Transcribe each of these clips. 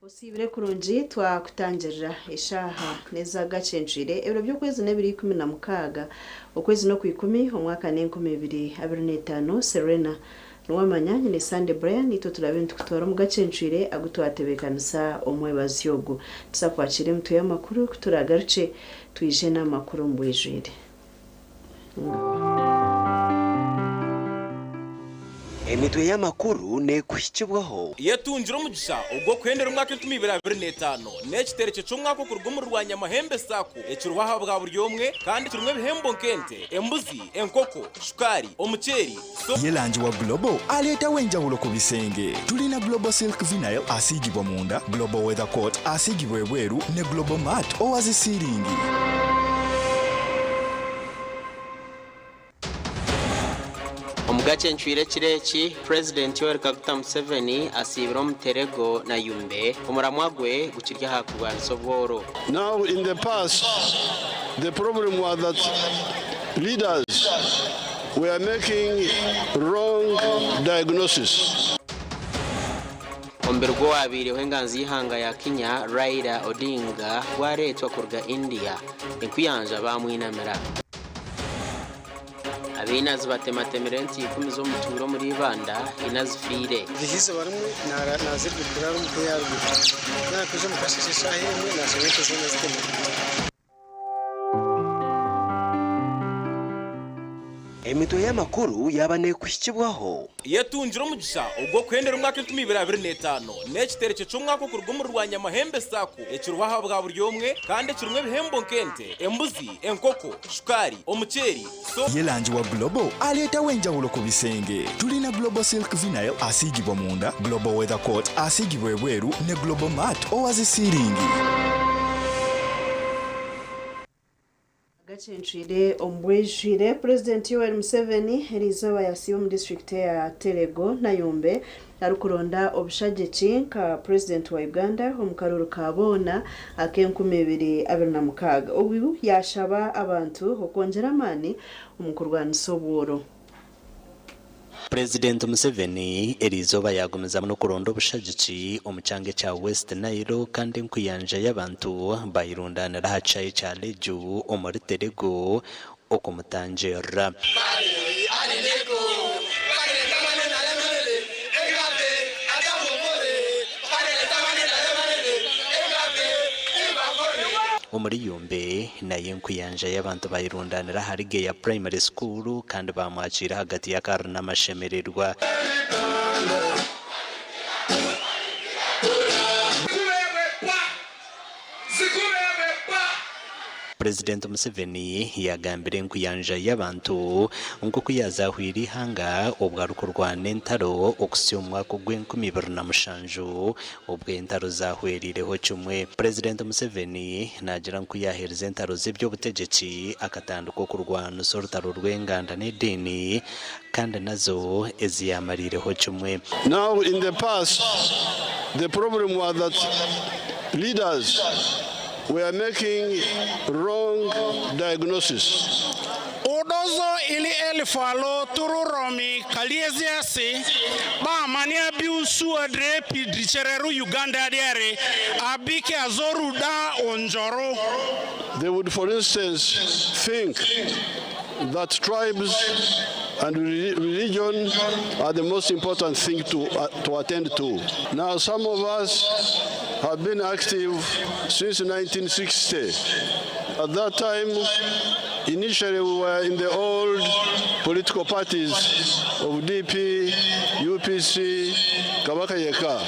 Usibire kurungi twakutangirira eshaha neza AGACENCWIRE ebiro by'okwezi n'ebiri 16 okwezi no ku 10 omwaka n'2025 Serena Nuwamanya ne Sande nito turabe ntukutwara mu AGACENCWIRE agutwatebekanisa omwebazi yogo tusakwakire mtu y'amakuru kuturagaruce twije n'amakuru mbwijire Emitwe y'amakuru ne kuhikibwaho yetunjira umugisha ubwo kwendera umwaka 2025 n'ekitereke cy'umwaka kurwumuru rwanya mahembe sako ekirwaha bwa buri yomwe kandi kirumwe bihembo nkente embuzi enkoko shukari omuceri yelanji wa global aleta wenjawulo ku bisenge tulina global silk vinyl asigibwa munda global weather coat asigibwa ebweru ne global mat owazi siringi AGACENCWIRE kireki President Yoweri Kaguta Museveni asibira omuterego na yumbe omuramwagwe gukirya hakurwanisa obworo. Now in the past the problem was that leaders were making wrong diagnosis. Ombergo wabiri wenganzi ihanga ya Kenya Raila Odinga waretwa kurga India enkuyanja bamwinamira. Abinazi batematemerenti 10 zo muturo muri banda inazifire zihise barumwe nazirikira mu yarwo nakuje mukashishisa hemwe nashoboye zone zitema Emitwe y'amakuru yabane kuhikibwaho yetunjira umugisha ubwo kwendera umwaka 2025 n'ekitereke cy'umwaka kurwumuru rwanya mahembe sako ekirwaha bwa buri yomwe kandi kirumwe bihembo nkente embuzi enkoko shukari omuceri yelanji wa global aleta wenjawulo ku bisenge tulina global silk vinyl asigibwa munda global weather coat asigibwa ebweru ne global mat owazi siringi AGACENCWIRE ombwejire President Yoweri Museveni erizaba yasiyo mu district ya Terego na Yumbe arukuronda obushageki ka President wa Uganda omukaruru kabona akenku2026 obu yashaba abantu okongera amani omukurwanisa obworo. President Museveni erizoba yagomeza no kuronda obushagiki omucyange cya West Nile kandi nkuyanja y'abantu bayirundanira hacaye cya Leju omuri Terego okumutangira omuri Yumbe naye nkuyanja y'abantu bayirundanira harige ya primary school kandi bamwakira hagati ya karna n'amashemererwa President Museveni yagambire nkuyanja y'abantu ngo kuyazahwira ihanga obwarukurwana entaro okusyomwa kugw'2027 obw'entaro zahwerireho kimwe. President Museveni nagira nkuyahereza entaro z'ebyobutegeki akatanduko kurwana sorutaro rw'enganda n'edini kandi nazo eziyamarireho kimwe. Now in the past the problem was that leaders were making wrong diagnosis. Odozo ili elfalo tururomi kalieziasi ba mania biusu adre pidrichereru Uganda diare abike azoru da onjoro. They would, for instance, think that tribes and religion are the most important thing to attend to. Now some of us have been active since 1960. At that time, initially we were in the old political parties of DP, UPC, Kabaka Yeka.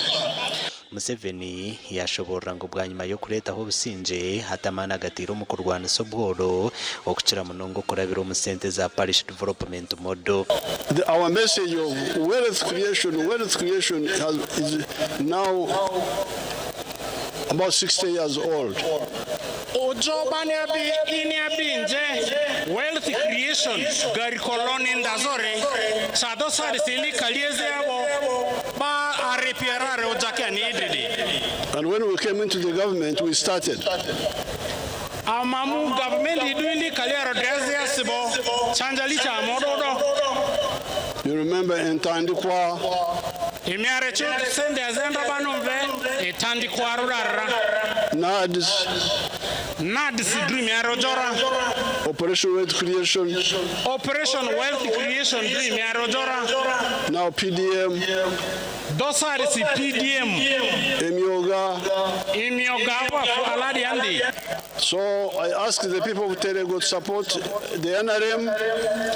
Museveni yashobora ngo bwa nyuma yo kuretaho businje hatamana gatiro mu kurwana sobworo okukira munongo kurabira umusente za parish development model. Our message of wealth creation is now about 60 years old. Wealth creation gari koloni ndazore sado sari sili kalieze abo ba arepierare ojake ni ididi. And when we came into the government, we started. Amamu government iduili kaliero dezia sibo chanjali cha mododo. You remember Entandikwa? Imiare chuti sende azenda banumve Entandikwa rurara. NADS dream yaro jora. Operation Wealth Creation dream yaro jora. Now PDM. Dosari si PDM. Emyoga wa aladi andi. So I ask the people of Terego to support the NRM.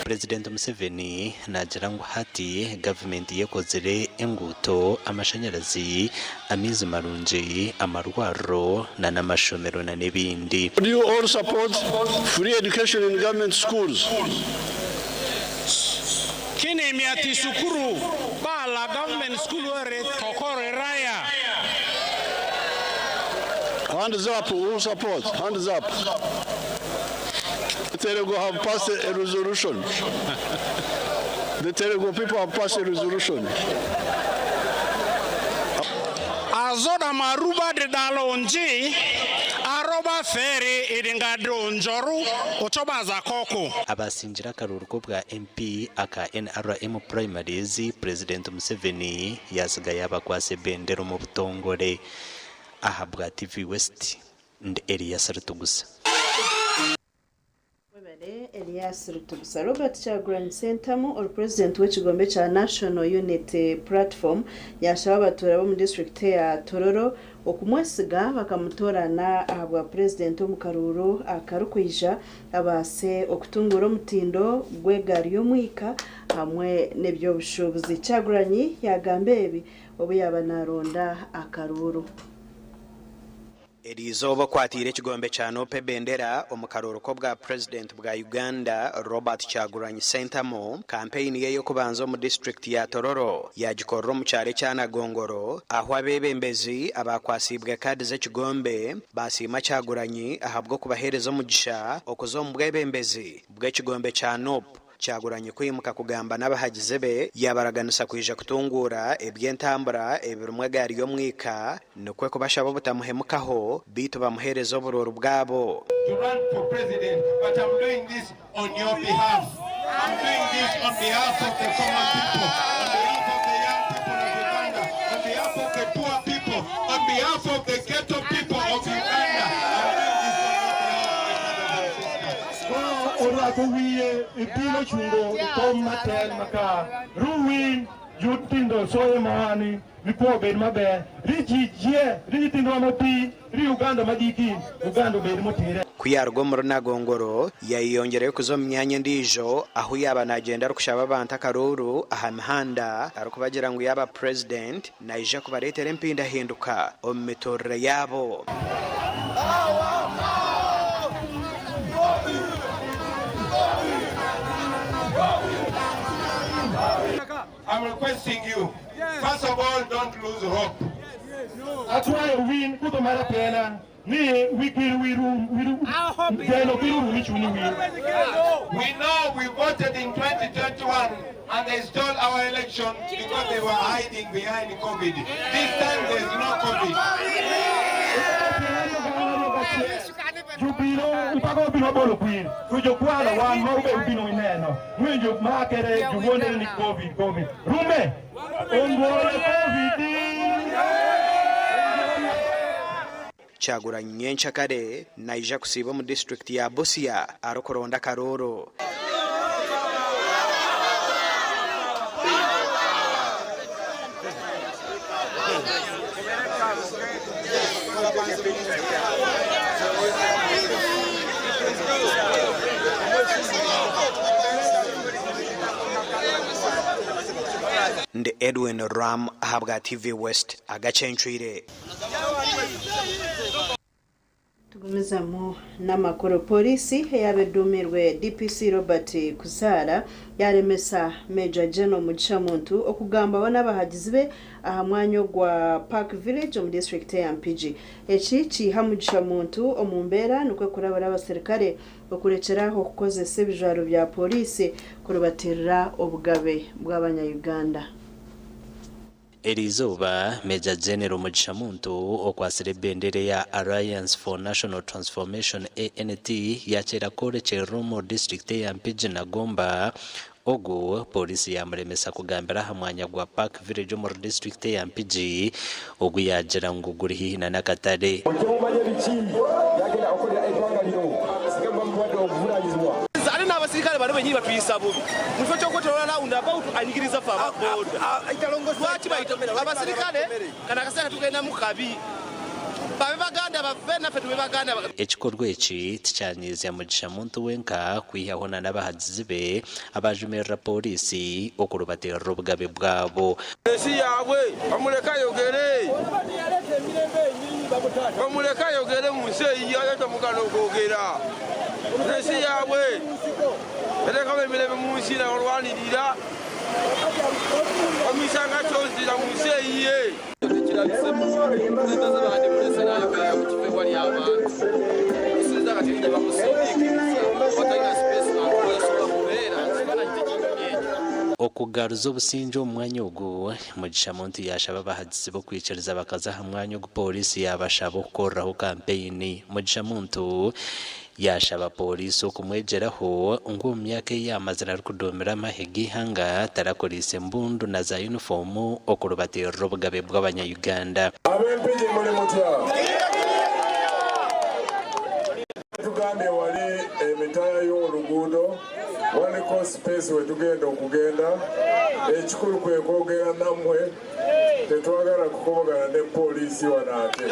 President Museveni najirangu hati government yekozere enguto amashanyarazi amizi marunji amarwaro na namashomero na nebindi. Do you all support free education in government schools? Kini miati sukuru bala government school were tokore raya. Hands up, who support? Hands up. The Terego have passed a resolution. The Terego people have passed a resolution. Azoda maruba de dalonji aroba feri idingado njoru ochoba za koko. Abasinjira karuruko bwa MP aka NRM primaries President Museveni yasigaye abakwase bendero mu butongore ahabwa TV West and Elias Rutugusa. Elias Rutugusa. Robert Chagulanyi Ssentamu or President w'ekigombe cha National Unity Platform yashaba abatura bo mu district ya Tororo okumwesiga bakamutorana ahabwa President omukaruro akarukwija abase okutungura omutindo gw'egari y'omwika hamwe n'ebyo bushobozi. Chagulanyi yagambe ebi obu yaba naronda akaruro. Erizoba kwatire ekigombe kya Nope Bendera omukaroroko bwa President bwa Uganda Robert Chagulanyi Ssentamu campaign ye yokubanza mu district ya Tororo yagikorera mu cyare cya Nagongoro aho abebembezi abakwasibwe kadi z'ekigombe basima Chagulanyi ahabwo kubahereza umugisha okuzo mu bwebembezi bw'ekigombe kya Nope. Chagulanyi kwimuka kugamba n'abahagize be yabaraganisa kwija kutungura ebyentambura ebirumwe gari y'omwika nokwe kubashaba butamuhemukaho bitu bamuhereza oburoro bwabo. To run for president, but I'm doing this on your behalf. I'm doing this on behalf of the common people, on behalf of the young people of Uganda, on behalf of the poor people, on behalf of the ghetto people of Uganda. Kuwiye ipilo chungo ikomatel maka ruwin yutindo soye mahani niko bed mabe rijije rijitindo amoti ri Uganda madiki Uganda bed motire kuyargo muri Nagongoro yayiyongereye kuzo myanya ndijo aho yaba nagenda rukushaba abantu akaruru aha mihanda arukubagira ngo yaba president naija kubaretera empinda hinduka omitorre yabo. I'm requesting you, first of all, don't lose hope. That's why we put on my pena. We know we voted in 2021 and they stole our election because they were hiding behind COVID. This time there's no COVID. Jubilo upago bino bolo queen kujokuala wan maube bino ineno mwenjo makere jubonde ni covid rume onwole covid. Chagulanyi nyenchakare naija kusiba mu district ya Busia arukoronda karoro. ndi Edwin Ram ahabwa TV West AGACENCWIRE. Tugumizamu n'amakuru. Polisi yabedumirwe DPC Robert Kuzara yaremesa Major General Mugishamuntu okugamba abana bahagizi be aha mwanya gwa Park Village mu district ya Mpigi. Eki kihamugishamuntu omumbera nukwe kurabara abasirikare okurekeraho okukozesa ebijwaro bya polisi kurubatirira obugabe bw'abanya-Uganda. Elizoba Major General Mugishamuntu okwasira ebendere ya Alliance for National Transformation ANT yakera kore Cheromo district ya Mpigi na Gomba. Ogu polisi yamuremesa kugambira hamwanya gwa Park Village mu district ya Mpigi ogu yagera nguguri hina nakatare. Ari n'abasirikare bari benyine batwisa bubi mufo cyo kotora round about anyigiriza fa boda italongozwa kibayitomera abasirikare kana kasana tugenda mukabi babe baganda bavena fe tube baganda. Ekikorwa eki tikyanyiza Mugishamuntu wenka kwihahona n'abahagizi be abajumerera polisi okurubatira obugabe bwabo. Esi yawe amuleka yogere museyi yato mugano gogera. Esi yawe eleka bemirebe munsina olwanirira omisanga kyozira museyi ye. Okugaruza obusinge omwanya ogu Mugishamuntu yashaba abahagizi bokwikiriza bakaza aha mwanya ogu polisi yabashaba okukoreraho kampeyini. Mugishamuntu yashaba polisi okumwegeraho ng'omu myaka ey'amazina arikudomera amahega ihanga tarakorisa embundu na za uniformu okurubatirira obugabe bw'abanya-Uganda. Ab'Empigi muli mutya? Tugambye wali emitala y'oluguudo waliko space wetugenda okugenda ekikulu kwe kwogera nammwe tetwagala kukobogana ne polisi wanaate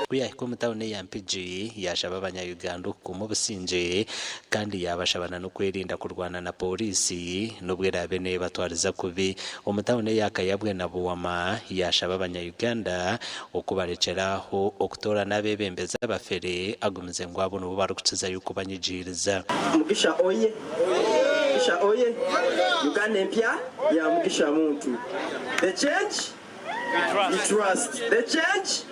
kuyahika omu tawuni ya Mpigi yashaba abanya-Uganda okukuma obusinge kandi yabashabana n'okwerinda kurwana na polisi n'obwerabe nebatwariza kubi. Omu tawuni ya Kayabwe na Buwama yashaba abanya-Uganda okubarekeraho okutora n'abebembezi abafere agumize ngu abo nibo barikukiza yuko banyigiriza. Mugisha oye Uganda empya ya Mugishamuntu. The change we trust. The change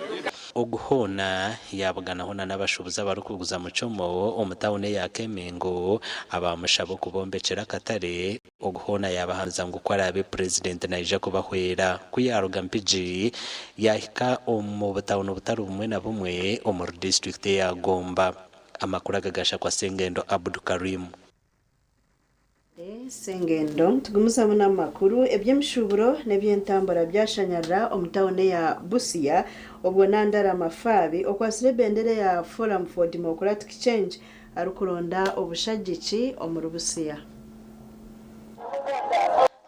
oguhona yabuganahona n'abashubuzi abarikuguza mucomo omu tawuni ya Kemengo abamushaba okubombekera akatare. Oguhona yabahanza ngu ko arabe president naija kubahwera kuyaruga Mpigi yahika omu butawuni butari bumwe na bumwe omu district ya Gomba. Amakuru agagasha kwa Sengendo Abdulkarim. Sengendo tugumuzamu n'amakuru eby'emishuburo n'ebyentambura byashanyarira omu tawuni ya Busia obwo nandara amafabi okwasira ebendere ya Forum for Democratic Change arukuronda obushagiki omu Busia.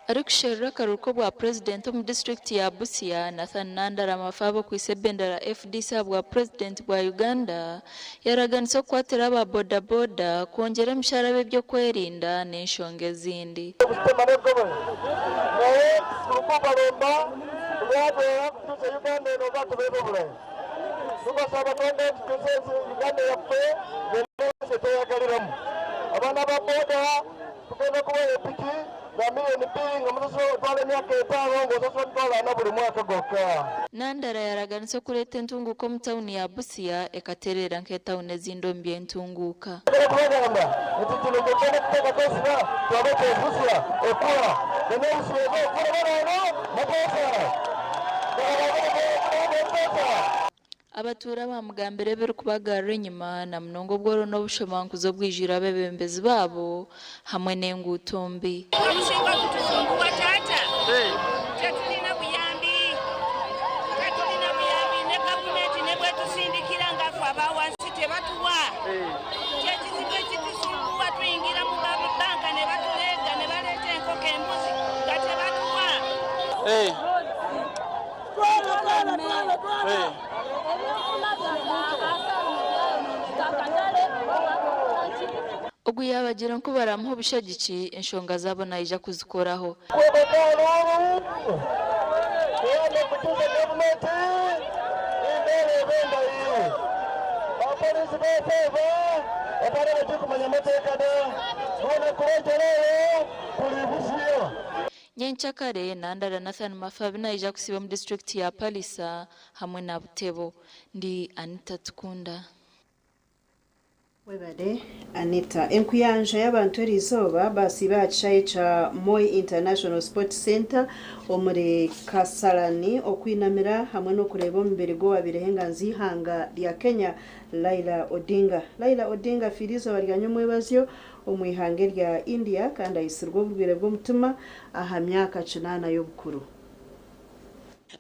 Arikushirira akaruhuko bwa president mu district ya Busia Nathan Nandara amafabo kwise bendera FDC bwa president bwa Uganda yaraganisa kwatira aba boda boda kongera emishara byo kwerinda n'enshonga ezindi. Nandara yaraganisa kuleta entunguko mu tawuni ya Busia ekaterera nk'etawuni ezindi omu by'entunguka. Abatura bamugambire biri kubagarra enyuma na munongo bworo n'obushomankuzo bwijira abebembezi babo hamwe n'enguuto mbi. ogu yabagira nko baramuha obushagici enshonga zabo naija kuzikoraho. Nyenchakare Nandara Nathan Mafabi naija kusiba mu district ya Palisa hamwe na Butebo. Ndi Anita Tukunda. Webade Anita enkuyanja y'abantu erizoba basiba chaye cha Moi International Sports Center omuri Kasarani okwinamira hamwe no kureba ombere go abirehenganzi hanga lya Kenya Raila Odinga firizo baryanye mwebazyo omwihange lya India kandi ayisirwa ubwire bw'umutima aha myaka 9 y'obukuru.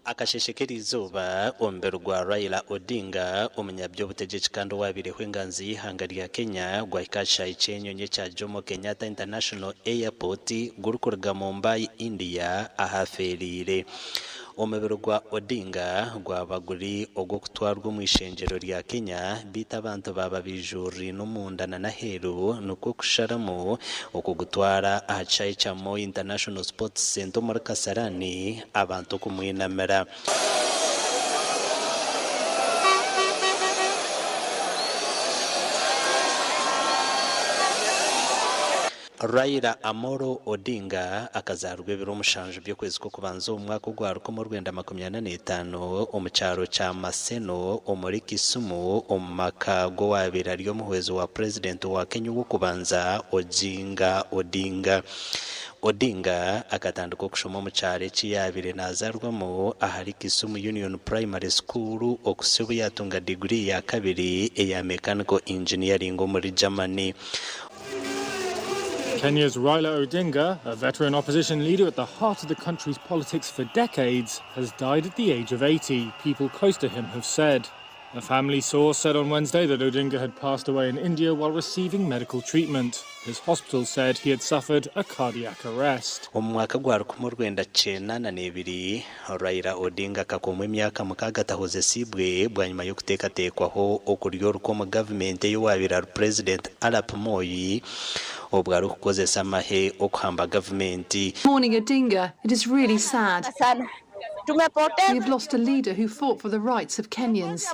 Akasheshekerizoba ombero gwa Raila Odinga umunyabyobutegetsi kandi wabireho enganzi y'ihanga lya Kenya gwahikasha icyenyonye cya Jomo Kenyatta International Airport gurukurga Mumbai India ahaferire. Omubiro gwa Odinga gwabaguri ogwo kutwarwa mu ishengero lya Kenya bita abantu baba bijuri n'umundana na heru nuko kusharamu okugutwara ahacaye cya Moi International Sports Center muri Kasarani abantu kumwinamira. Raila Amoro Odinga akazarwa ibiro umushanje byo kwezi ko kubanza umwaka ugwaruko mu Rwanda 2025 omucyaro cha Maseno omuri Kisumu omakago wabira ryo muhwezi wa president wa Kenya wo kubanza Odinga akatandika okushoma mu cyaro cy'iyabire nazarwamo ahari Kisumu Union Primary School okusibu yatunga degree ya kabiri eya mechanical engineering muri Germany. Kenya's Raila Odinga, a veteran opposition leader at the heart of the country's politics for decades, has died at the age of 80, people close to him have said. A family source said on Wednesday that Odinga had passed away in India while receiving medical treatment. His hospital said he had suffered a cardiac arrest. Omwaka gwaruko mu Rwanda 92 Raila Odinga kakomwe myaka mukaga tahoze sibwe bwanyuma yo kutekatekwaho okuryorko mu government yo wabira president Arap Moi obwaru kukozesa mahe okuhamba government. Morning Odinga, it is really sad. We have lost a leader who fought for the rights of Kenyans.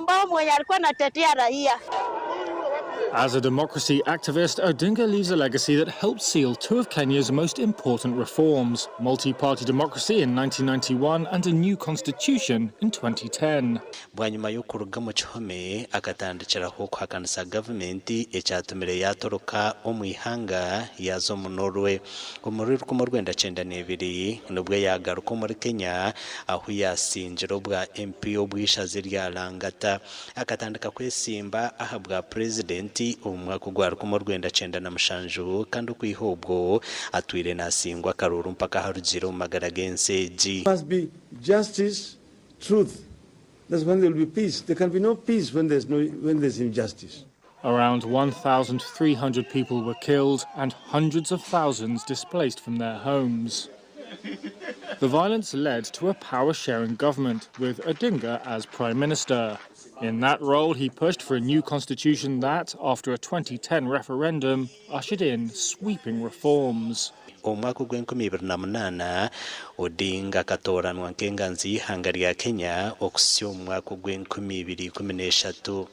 As a democracy activist, Odinga leaves a legacy that helped seal two of Kenya's most important reforms, multi-party democracy in 1991 and a new constitution in 2010. Bwanyuma yo kuruga mu cyhome akatandikiraho kuhakanisa government ecyatumire yatoroka omwihanga yazo mu Norway omuri mu Rwanda 92 nubwo yagaruka muri Kenya aho yasinjiro bwa MP obwishaze rya Langata akatandika kwesimba ahabwa president umwaka ugwaruko mu Rwanda 97 kandi kwihobwo atwire nasingwa karuru mpaka harugiro magaragenseji. Must be justice, truth. That's when there will be peace. There can be no peace when there's injustice. Around 1,300 people were killed and hundreds of thousands displaced from their homes. The violence led to a power-sharing government with Odinga as Prime Minister. In that role, he pushed for a new constitution that, after a 2010 referendum, ushered in sweeping reforms. Omwaka gw'2008 Odinga katoranwa nkenganzi y'ihanga lya Kenya okusya omwaka gw'2013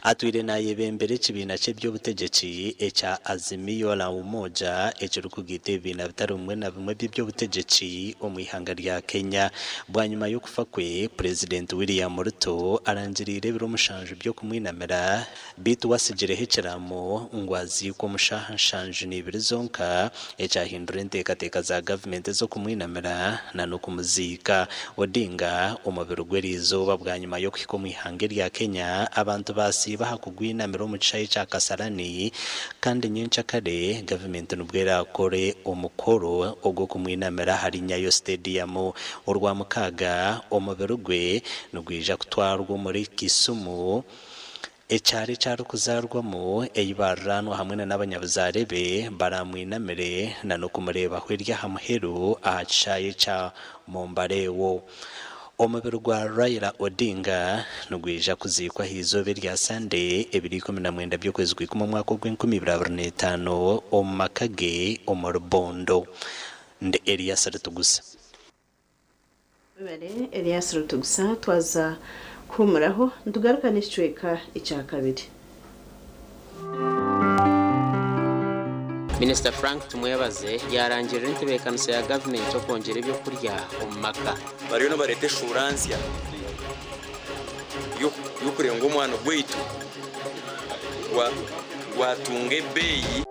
atwire naye bembere kibina cy'ebyobutegetsi echa Azimio la Umoja ekirukugite bina bitari umwe na bimwe by'ebyobutegetsi omwihanga lya Kenya bwanyuma yo kufa kwe President William Ruto arangirire biro mushanje byo kumwinamira bitu wasigire hekiramo ngwazi ko mushanje n'ibiri zonka echa hindura entekateka za government zo kumwinamira na no kumuzika. Odinga omubiro gwerizo bwanyuma yo kwiko mwihanga lya Kenya abantu basiba hakugwinamira mu cyayi cya Kasarani kandi nyenchakare government nubwera kore omukoro ogwo kumwinamira hari Nyayo Stadium urwa mukaga omubiro gwe nugwija kutwarwa muri Kisumu ecyari cyaro kuzarwamo eibaranwa hamwe n'abanyabuzarebe baramwinamire na no kumureba hwirya hamuheru ahacaye cya Mombarewo. omubiri gwa Raila Odinga nugwija kuzikwa hizobe rya Sande 2019 by'okwezi kw'ikumi mwaka gw'e2025 omakage omurubondo nde Elias Rutugusa bale Elias Rutugusa twaza kumuraho ndugaruka n'icweka icya kabiri. Minister Frank Tumwebaze yarangirira intebekanusa ya government okongera ibyo kurya omumaka bariyo no barete assurance yo kurenga umwana gwitu watunge beyi.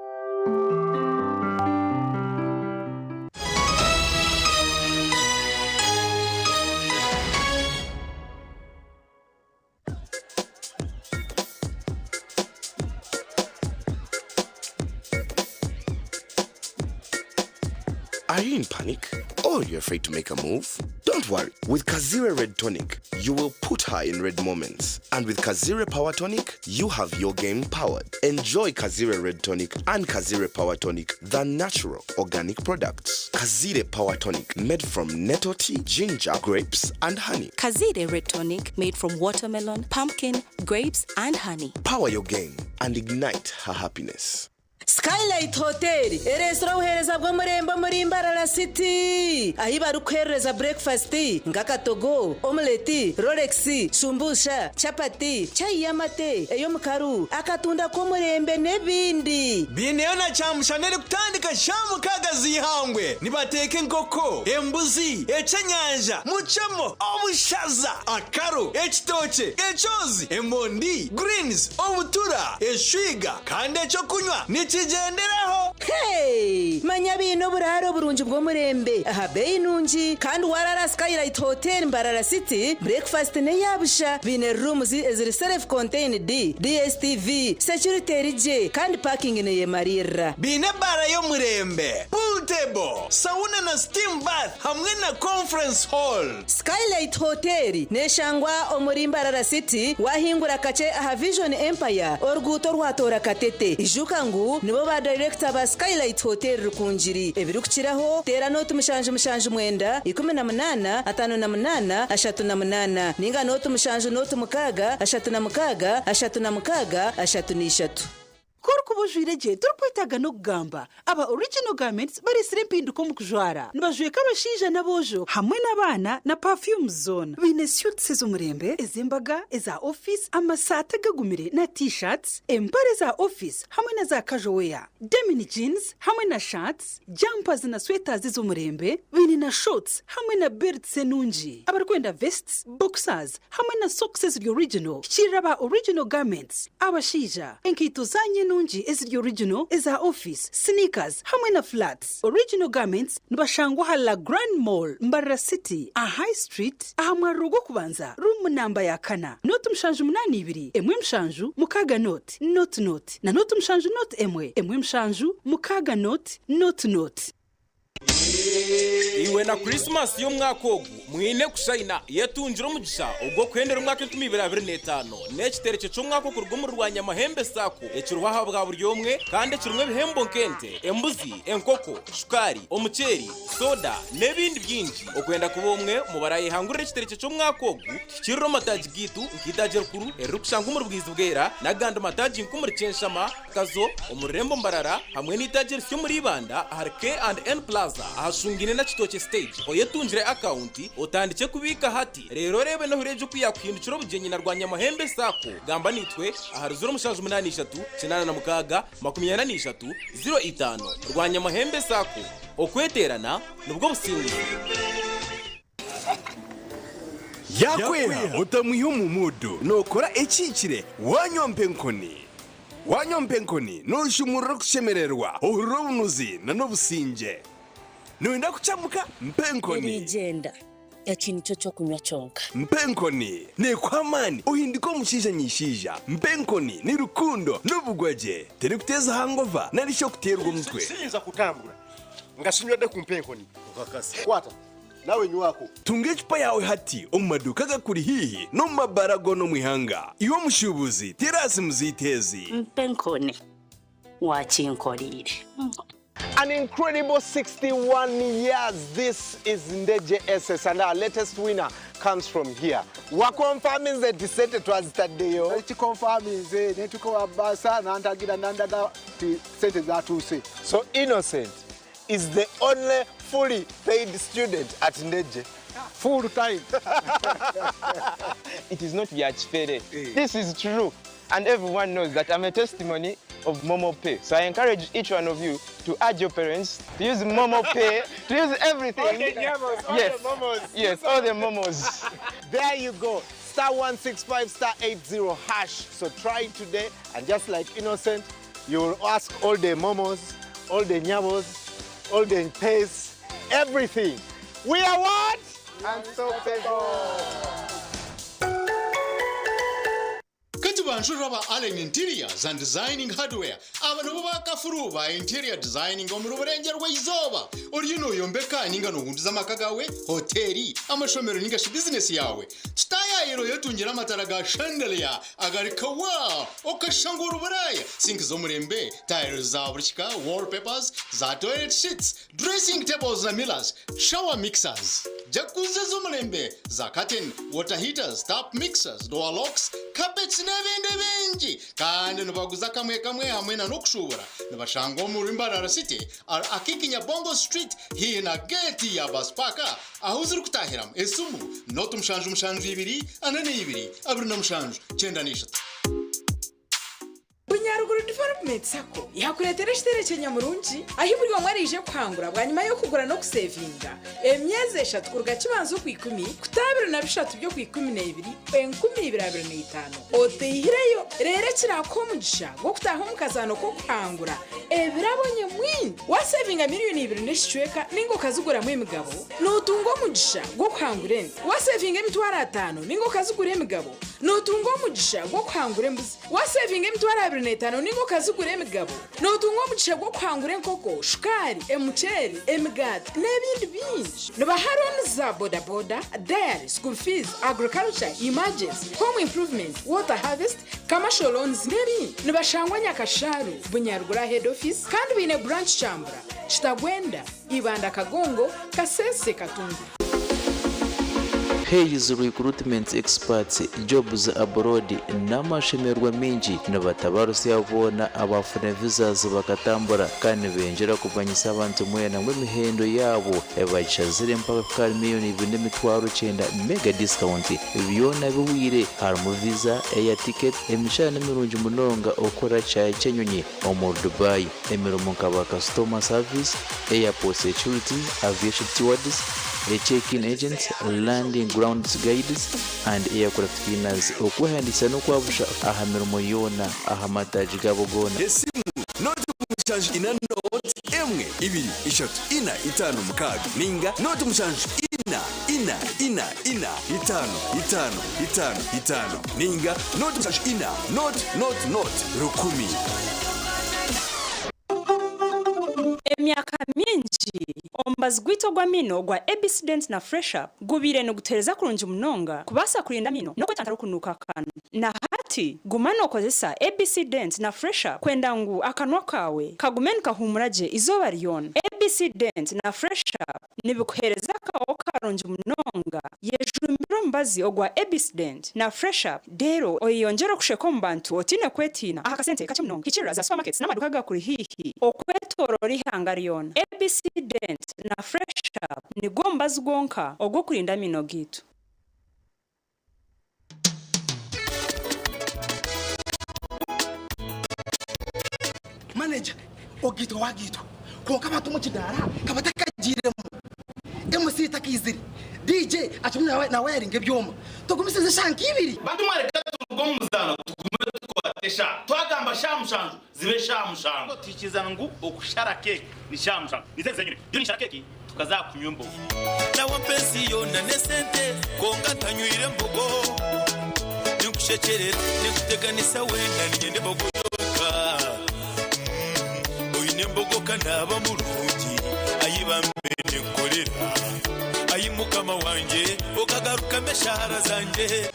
Are you in panic? Or you're afraid to make a move? Don't worry. With Kazire Red Tonic, you will put her in red moments. And with Kazire Power Tonic, you have your game powered. Enjoy Kazire Red Tonic and Kazire Power Tonic, the natural organic products. Kazire Power Tonic, made from nettle tea, ginger, grapes, and honey. Kazire Red Tonic, made from watermelon, pumpkin, grapes, and honey. Power your game and ignite her happiness. Skylight Hotel, eresora uhereza bwo murembo muri Mbarara City. Ahiba rukwereza breakfast, ngakatogo, omelette, Rolex, shumbusha, chapati, chai yamate, eyo mukaru, akatunda ko murembe nebindi. Bineona chamushanere kutandika shamu kagazi hangwe. Nibateke nkoko, embuzi, ecanyanja, muchamo, obushaza, akaru, ekitoche, echozi, emondi, greens, obutura, eshwiga, kande cyo kunywa. Nichigenderaho. Hey, manya bino buraro burunji bwo murembe. Aha beyi nunji kandi warara Skylight Hotel Mbarara City. Breakfast ne yabusha. Bine rooms eziri self contained DSTV, security rije kandi parking ne yemarira. Bine bara yo murembe. Pool table, sauna na steam bath hamwe na conference hall. Skylight Hotel ne shangwa omuri Mbarara City wahingura kace aha Vision Empire orguto rwatora katete. Ijukangu nibo ba director ba Skylight Hotel rukunjiri ebirukiraho tera note mushanje mwenda 18 58 38 ninga note mushanje note mukaga 36 Kuri kubujwire je turkwitaga no kugamba aba original garments bari sirimpinduko mu kujwara nibajwe kabashija nabojo hamwe n'abana na perfume zone bine suits z'umurembe ezimbaga eza office amasata gagumire na t-shirts empare za office hamwe na za casual wear denim jeans hamwe na shirts jumpers na sweaters z'umurembe bine na shorts hamwe na belts enunji abarkwenda vests boxers hamwe na socks z'original kiraba original garments abashija enkito zanye nunji is the original is our office sneakers hamwe na flats original garments nibashangwa hala Grand Mall Mbarara City a High Street ahamwa rugo kubanza room namba ya kana note mshanju 82 emwe mshanju mukaga note na note mshanju note emwe mshanju mukaga note iwe na Christmas yo mwakogu mwine kushayina yetunjira umugisha ubwo kwendera umwaka 2025 n'ekitereke cyo mwako kurwumu rwanya mahembe sako ekiruhaha bwa buryomwe kandi kirumwe bihembo nkente embuzi enkoko shukari omuceri soda nebindi byinji okwenda kubomwe mubaraye hangurira ekitereke cyo mwakogu kiriro mataji gitu nkitaje rukuru erukushanga mu bwizi bwera naganda mataji nkumuri censhama kazo omurembo Mbarara hamwe n'itaje cyo muri banda Arke and N Plaza ahashungine na kitoke stage oyetunjire account otandike kubika hati rero rebe no hureje kuyakwindukira bugenyi na rwanya mahembe sako gamba nitwe aharuzura mushaje 83 86 23 05 rwanya mahembe sako okweterana nubwo busingi yakwera utamwiho mu mudo nokora ekikire wanyompe nkoni nushumura kushemererwa urubunuzi na nobusinje Nuenda kuchamuka mpenkoni Eligenda yakintu cyo kunywa chonka mpenkoni ne kwamani uhindiko mushija nyishija mpenkoni ni rukundo n'ubugwaje teri kuteza hangova narisho kuterwa umutwe sinza kutambura ngasinywede ku mpenkoni ukakasi kwata nawe nywako tunge chupa yawe hati omumaduka gakuri hihi no mabarago no mwihanga iwo mushubuzi terasi muzitezi mpenkoni wachinkolire An incredible 61 years. This is Ndeje SS and our latest winner, comes from here. What confirms the descent to us today? It confirms the So Innocent is the only fully paid student at Ndeje. Full time. It is not Yachfere. This is true. And everyone knows that I'm a testimony of Momo Pay. So I encourage each one of you to urge your parents to use Momo Pay, to use everything. All the nyamos, all the momos. Yes, all the momos. There you go. *165 *80 hash. So try it today, and just like Innocent, you will ask all the momos, all the nyamos, all the pays, everything. We are what? Unstoppable. Banshuraba Allen Interiors and Designing Hardware. Abanuba Kafuruba Interior Designing Omrubenger Waizoba. Or you know Yombeka Ningano Zamakagawe, Hoteli, Amashomero Ningashi business yawe. Staya Yotunjira Mataraga Chandelier, Agarikawa, Okashangurubaraya, Sink Zomrembe, Tires Zabrishka, wallpapers, Toilet sheets, dressing tables and millers, shower mixers, Jacuzzi Zomrembe, Zakatin, water heaters, tap mixers, door locks, carpets, benji kandi nubaguza kamwe hamwe na nokushubura nibashango mu Rimbarara City akikinya Bongo Street hina gate ya Baspaka aho ziri kutahiramu esumu notu mushanju 2 abiri na mushanju 9 Bunyaruguru development sako yakuretera shitere Nyamurungi ahiburi wamwarije kwangura bwa nyuma yo kugura no kusevinga emyezi 3 kuruga kibanzo ku 10 kutabira na bishatu byo ku 12 1225 otehireyo rere kirakomugisha go kutaho mukazano ko kwangura ebirabonye mwini wa sevinga miliyoni 2 nishweka ningo kazugura mu imigabo notungo mugisha go kwangure wa sevinga emitwara 5 ningo kazugura imigabo notungo mugisha go kwangure embuzi wa sevinga emitwara 2 ningo kazugura emigabo notungo mugisha go kwangure nkoko shukari emuceri emigati n'ebindi binji nibaharoni za boda boda dairy school fees agriculture emergency home improvement water harvest commercial loans n'ebindi nibashangwa Nyakasharu Bunyaruguru head office kandi bine branch Chambura Kitagwenda Ibanda Kagongo Kasese Katungu. Hayes recruitment experts jobs abroad n'amashemerwa menji n'abatabarusi yabona abafuna visas bakatambura kandi benjera kubanyisa abantu mwena mu mihendo yabo ebachazire mpaka miliyoni 2.9 mega discount byona biwire harimo visa air ticket emishana mirungi munonga okora cyenyonyi omu Dubai emiromo nkaba customer service airport security aviation stewardess a check-in agents, landing grounds guides, and aircraft cleaners. Okuhandisa no kwabusha ahamirimo yona ahamataji gabogona. Esimu noti mushanju ina note emwe 2 3 4 5 6 ninga noti mushanju ina 5 ninga noti mushanju ina not rukumi. Emyaka mingi ombazi gwito gwa mino gwa AGACENCWIRE na Fresh Up gubire no gutereza kurungi munonga kubasa kurinda mino no kwetantara kunuka kanu na hati gumano kozesa AGACENCWIRE na Fresh Up kwenda ngu akanwa kawe kagumeni kahumuraje izoba ryona AGACENCWIRE na Fresh Up nibikuhereza kawo karungi munonga yejumiro mbazi ogwa AGACENCWIRE na Fresh Up dero oyongera kusheko mbantu otine kwetina akasente kache munonga kichira za supermarkets n'amaduka gakuri hihi okwetorori hangariona AGACENCWIRE na Fresh Up ni gombazi gonka ogwo kurinda mino gitu. Manager ogito wagito konka batu mu kidara kabatakagiremo MC takiziri DJ atumwe na wiring ebyoma tugumisize shanki 2 batumare gatugom muzano tugume twatesha twagamba shamushanju zibe shamushanju tikizana ngu okushara cake ni shamushanju niteze nyine yo ni shara cake tukaza kunyumbo nawo pensiyo na nesente konga tanywire mbogo nikushekerera nikuteganisa wenda nigende bogoka oyine mbogo kanaba mulungi ayibambene kolera ayimukama wanje okagaruka meshara zanje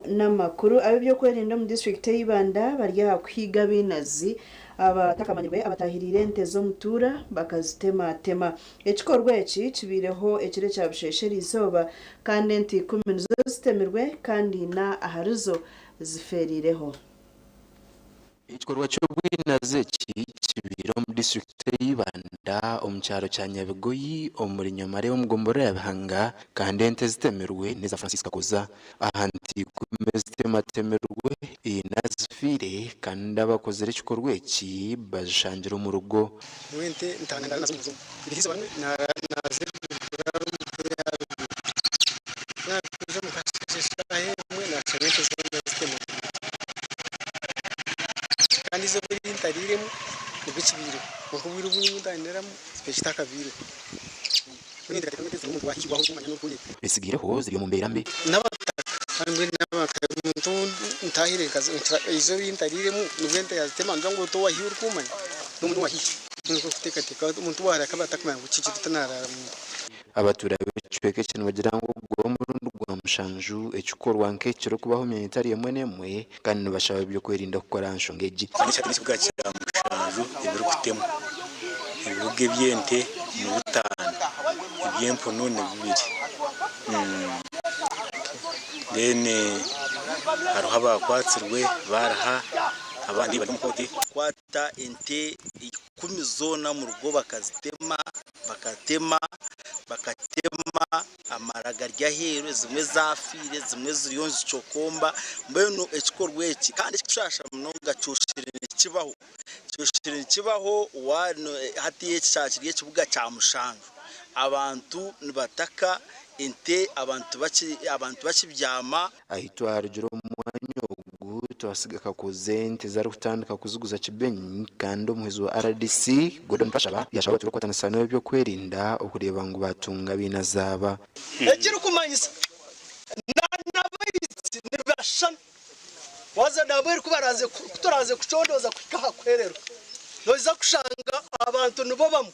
n'amakuru abibyo kwerinda mu district y'Ibanda barya kwiga binazi abatakamanyirwe abatahirire ente zo mutura bakazitematema ekikorwa eki kibireho ekire kya bushesheri izoba kandi enti 10 nizo zitemirwe kandi na aharizo ziferireho. Igikorwa cy'ubwinaze kibiro mu district y'Ibanda omucyaro cya Nyabigoyi omuri nyamare omugombora yabihanga kandi ente zitemerwe neza Francisca Koza ahanti kumezitematemerwe inazifire kandi abakozere igikorwa iki bazishangira mu rugo wente ntangana nazo birihize bamwe naze kuje mu kashisha mwe na challenge zo zitema kandi zo biri ntariremo ubikibiro ukubwira ubundanderamo special kabiro kuri ndakamete mu kwakirwaho umanya no kuri bisigireho ziri mu mberambe n'abantu ntahire kazi izo bintariremo nubwente yazitema ngo to wahiye kumanya n'umuntu wahiye nuko kutekateka umuntu wara kabatakamanya gucicita tanarara abaturage b'icweke kintu bagira ngo ubwo murundo rwa mushanju ekikorwa nk'ekiro kubaho military yemwe nemwe kandi bashaba byo kwerinda gukora nshongeji cyatisi bwakira mushanju ibiri kutema ibibuge byente mu bitanu ibyempo none bibiri dene haruha bakwatsirwe baraha abandi bari mu koti kwata ente 10 zona mu rugo bakazitema amaraga rya hero zimwe zafire zimwe ziriyo zicokomba mbeno ekikorwa eki kandi kishasha muno gacushire kibaho wano hati eki cyakiriye kibuga cya mushanju abantu nibataka ente abantu bakibyama ahitwa rugero umwanya twasiga kakoze ente zari kutandika kuzuguza kibenyi kandi umuhizo wa RDC Gordon Pashaba yashaba turukotana sano byo kwerinda okureba ngo batunga binazaba ekiri kumanyisa nabaritsi nibashana waza nabari kubaraze kuturaze kucondoza kwikaha kwerero noza kushanga abantu nibo bamwe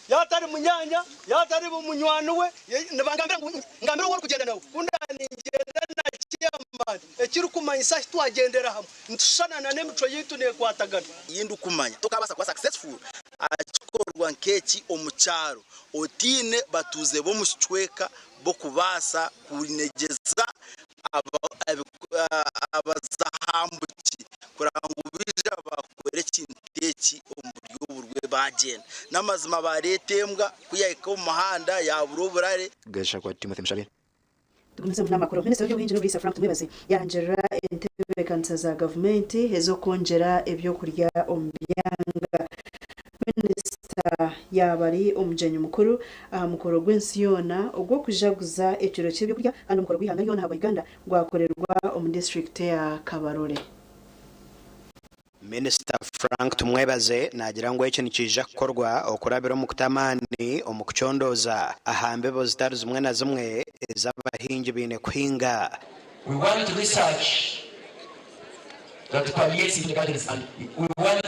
yatari munyanya yatari bumunywano we ngambira wo kugenda nawe kundani ngenda na kiyamani ekiri kumanyisa twagendera hamwe ntushana n'emico yitu ne kwatagana yindi kumanya tukabasa kwa successful akorwa nkeki omucyaro otine batuze bo mushweka bo kubasa kurinegeza abazahambuki kurangubija bakwere kinteki omuryo bagenda namazima baretembwa kuyayika mu mahanda ya buroburare gasha kwa Timothy Mshabe Tukumeze mu makuru Minisitiri w'Ubuhinzi n'Ubwisa Frank Mwibaze yarangera entebe kansa za government ezo kongera ebyo kurya ombyanga Minisita yabari omujenyi mukuru mukoro gw'ensiyona ogwo kujaguza ekiro cy'ebyo kurya andi mukoro gwihanga yona haba Uganda gwakorerwa omu district ya Kabarore. Minister Frank Tumwebaze nagira ngo ecyo nikija kukorwa okurabira mu kutamani omukuchondoza ahambe bo zitari zimwe na zimwe ezabahingi bine kuhinga. We want to research that palliative gardens and we want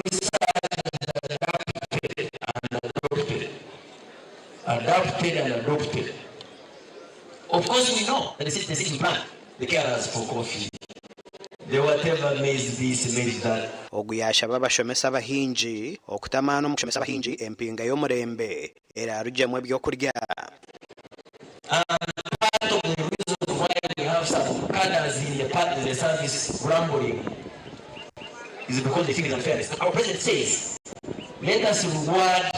research adapted and adopted. Of course we know that the city plan the carers for coffee. Whatever maize this maize that oguyasha babashomesa abahingi okutamana omushomesa abahingi empinga y'omurembe era rujemwe byo kurya. Part of the reason why we have some cadres in the service grumbling is because they think it's unfair. Our president says, let us reward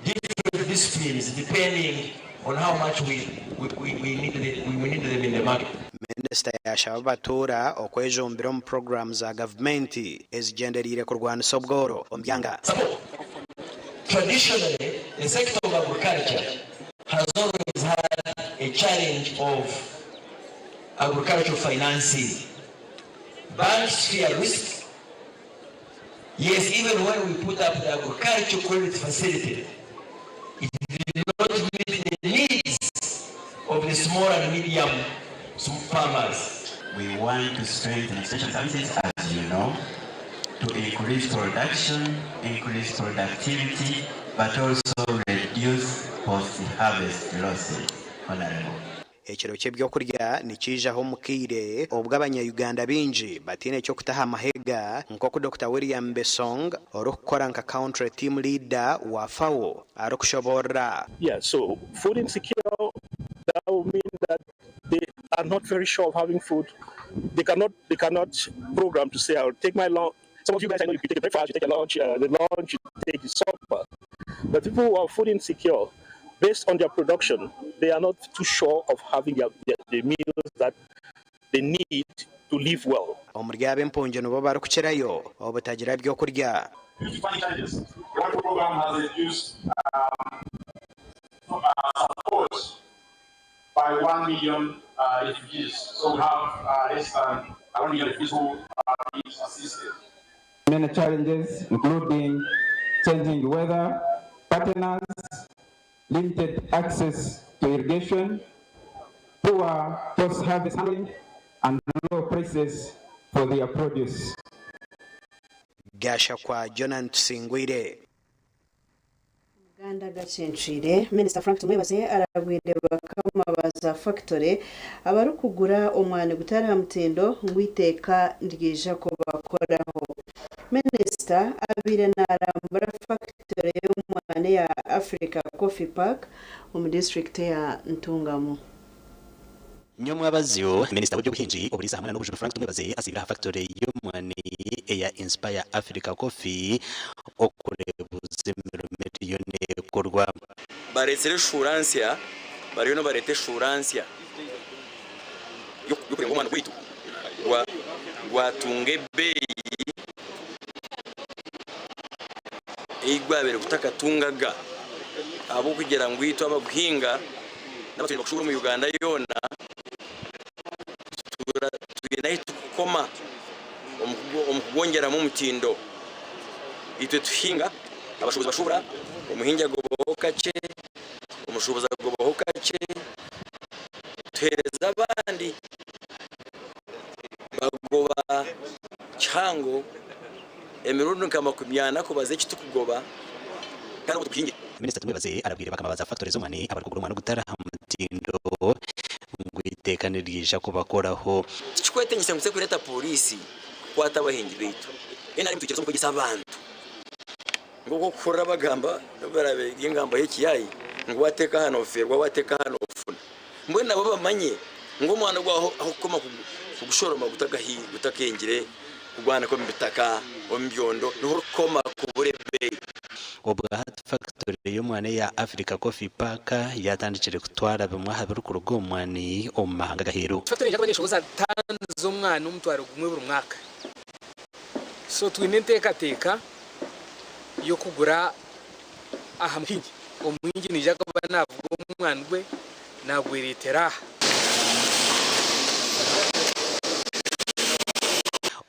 different disciplines depending on how much we need them in the market. Minister yashaba batura okwejombera mu programs za government ezigenderire kurwanisa obworo ombyanga. Traditionally, the sector of agriculture has always had a challenge of agricultural financing. Banks fear risk. Yes, even when we put up the agricultural credit facility, it did not meet the needs of the small and medium farmers. We want to strengthen extension services, as you know, to increase production, increase productivity, but also reduce post-harvest losses. Honorable. ekiro ky'ebyokurya nikijaho mukire obwo abanyayuganda bingi batine cyo kutaha amahega nk'oku Dr. William Besong orukukora nka country team leader wa FAO arukushobora. Yeah, so food insecure, that will mean that they are not very sure of having food. They cannot program to say, I'll take my lunch. Some of you guys, I know you take a breakfast, you take a lunch, the lunch, you take the supper. But people who are food insecure, based on their production, they are not too sure of having the meals that they need to live well. Omuryabe empunju nubo barukukirayo obutagira ebyokurya. The program has reduced support by 1 million refugees. So we have less than 1 million refugees who are being assisted. Many challenges, including changing weather patterns, limited access to irrigation, poor post-harvest handling, and low prices for their produce. Gasha kwa Jonan Tusingwire. Uganda gacenshire Minister Frank Tumwebaze aragwire bakamabaza factory abarukugura omwane gutara mutindo ngwiteka ndigija ko bakoraho. Minister abire narambara factory y'omwane ya Africa Coffee Park mu district ya Ntungamo. Nyomwa bazyo Minister w'Ubuhinzi Oburisa hamwe n'Ubujuru Frank Tumwebaze asibira factory y'omwane ya Inspire Africa Coffee okurebuze miliyoni korwa baretse assurance bari no barete assurance yo kurenga umwana kwitu gwatunge beyi igwabere kutakatungaga abo kugira ngo ito abaguhinga n'abatunga kushura mu Uganda yona tugira tukoma omukugongera mu mutindo itwe tuhinga abashobozi bashobora umuhinja goboho kace umushoboza goboho kace tuhereza abandi bagoba cyango emirundo kama kumyana ko baze kitukugoba kandi tukinge. Minister Tumwebaze arabwire bakamabaza factory z'omwane abarukugura umwana gutara mutindo ngwitekanirije ko bakoraho kikwete ngisanguse kureta polisi kwata abahingi bitu ena ari mtukirizo kugisa abantu ngo kora bagamba barabe ingamba y'kiyayi ngo wateka hano ferwa wateka hano ufuna mbona nabo bamanye ngo mwana gwaho aho koma kugushoroma gutakengire kugwana ko mbitaka ombyondo no koma kuburebe. Obwa factory y'omwane ya Africa Coffee Park yatandikire kutwara bimwe habiruku rw'omwane omahanga gahero. Factory y'abanyeshoboza tanzo umwana umutwaro gumwe buri mwaka. So twinentekateka yo kugura aha muhingi omuhingi nijaga banavuga umwana gwe nagwiritera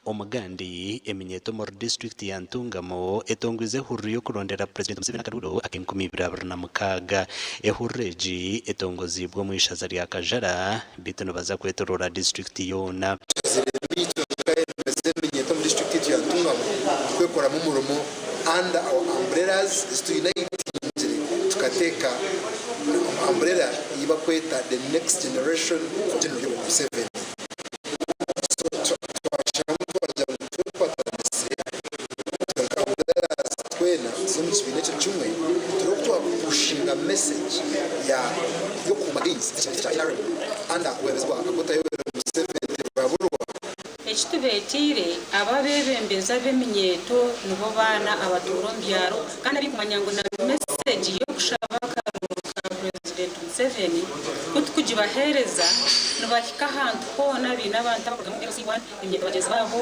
omugandi eminyeto mu district ya Ntungamo etongwize hurru yo kurondera President Museveni Karuro akenkumi 2026 ehurreji etongozibwo mu ishaza lya Kajara bitono baza kwetorora district yona eminyeto mu district ya Ntungamo kwekora mu muromo under our umbrellas is to unite tukateka umbrella yiba kweta the next generation General Museveni. Pushing a message ya yo kumagiriza anda kwebezwa akota yo Museveni baburwa ekitubetire ababebembeza beminyeto nibo bana abaturo mbyaro kandi ari kumanyango na message yo kushaba ka President Museveni kutukujibahereza nibahika ahantu hona bina abantu abagamugero siwan imyeto bageze baho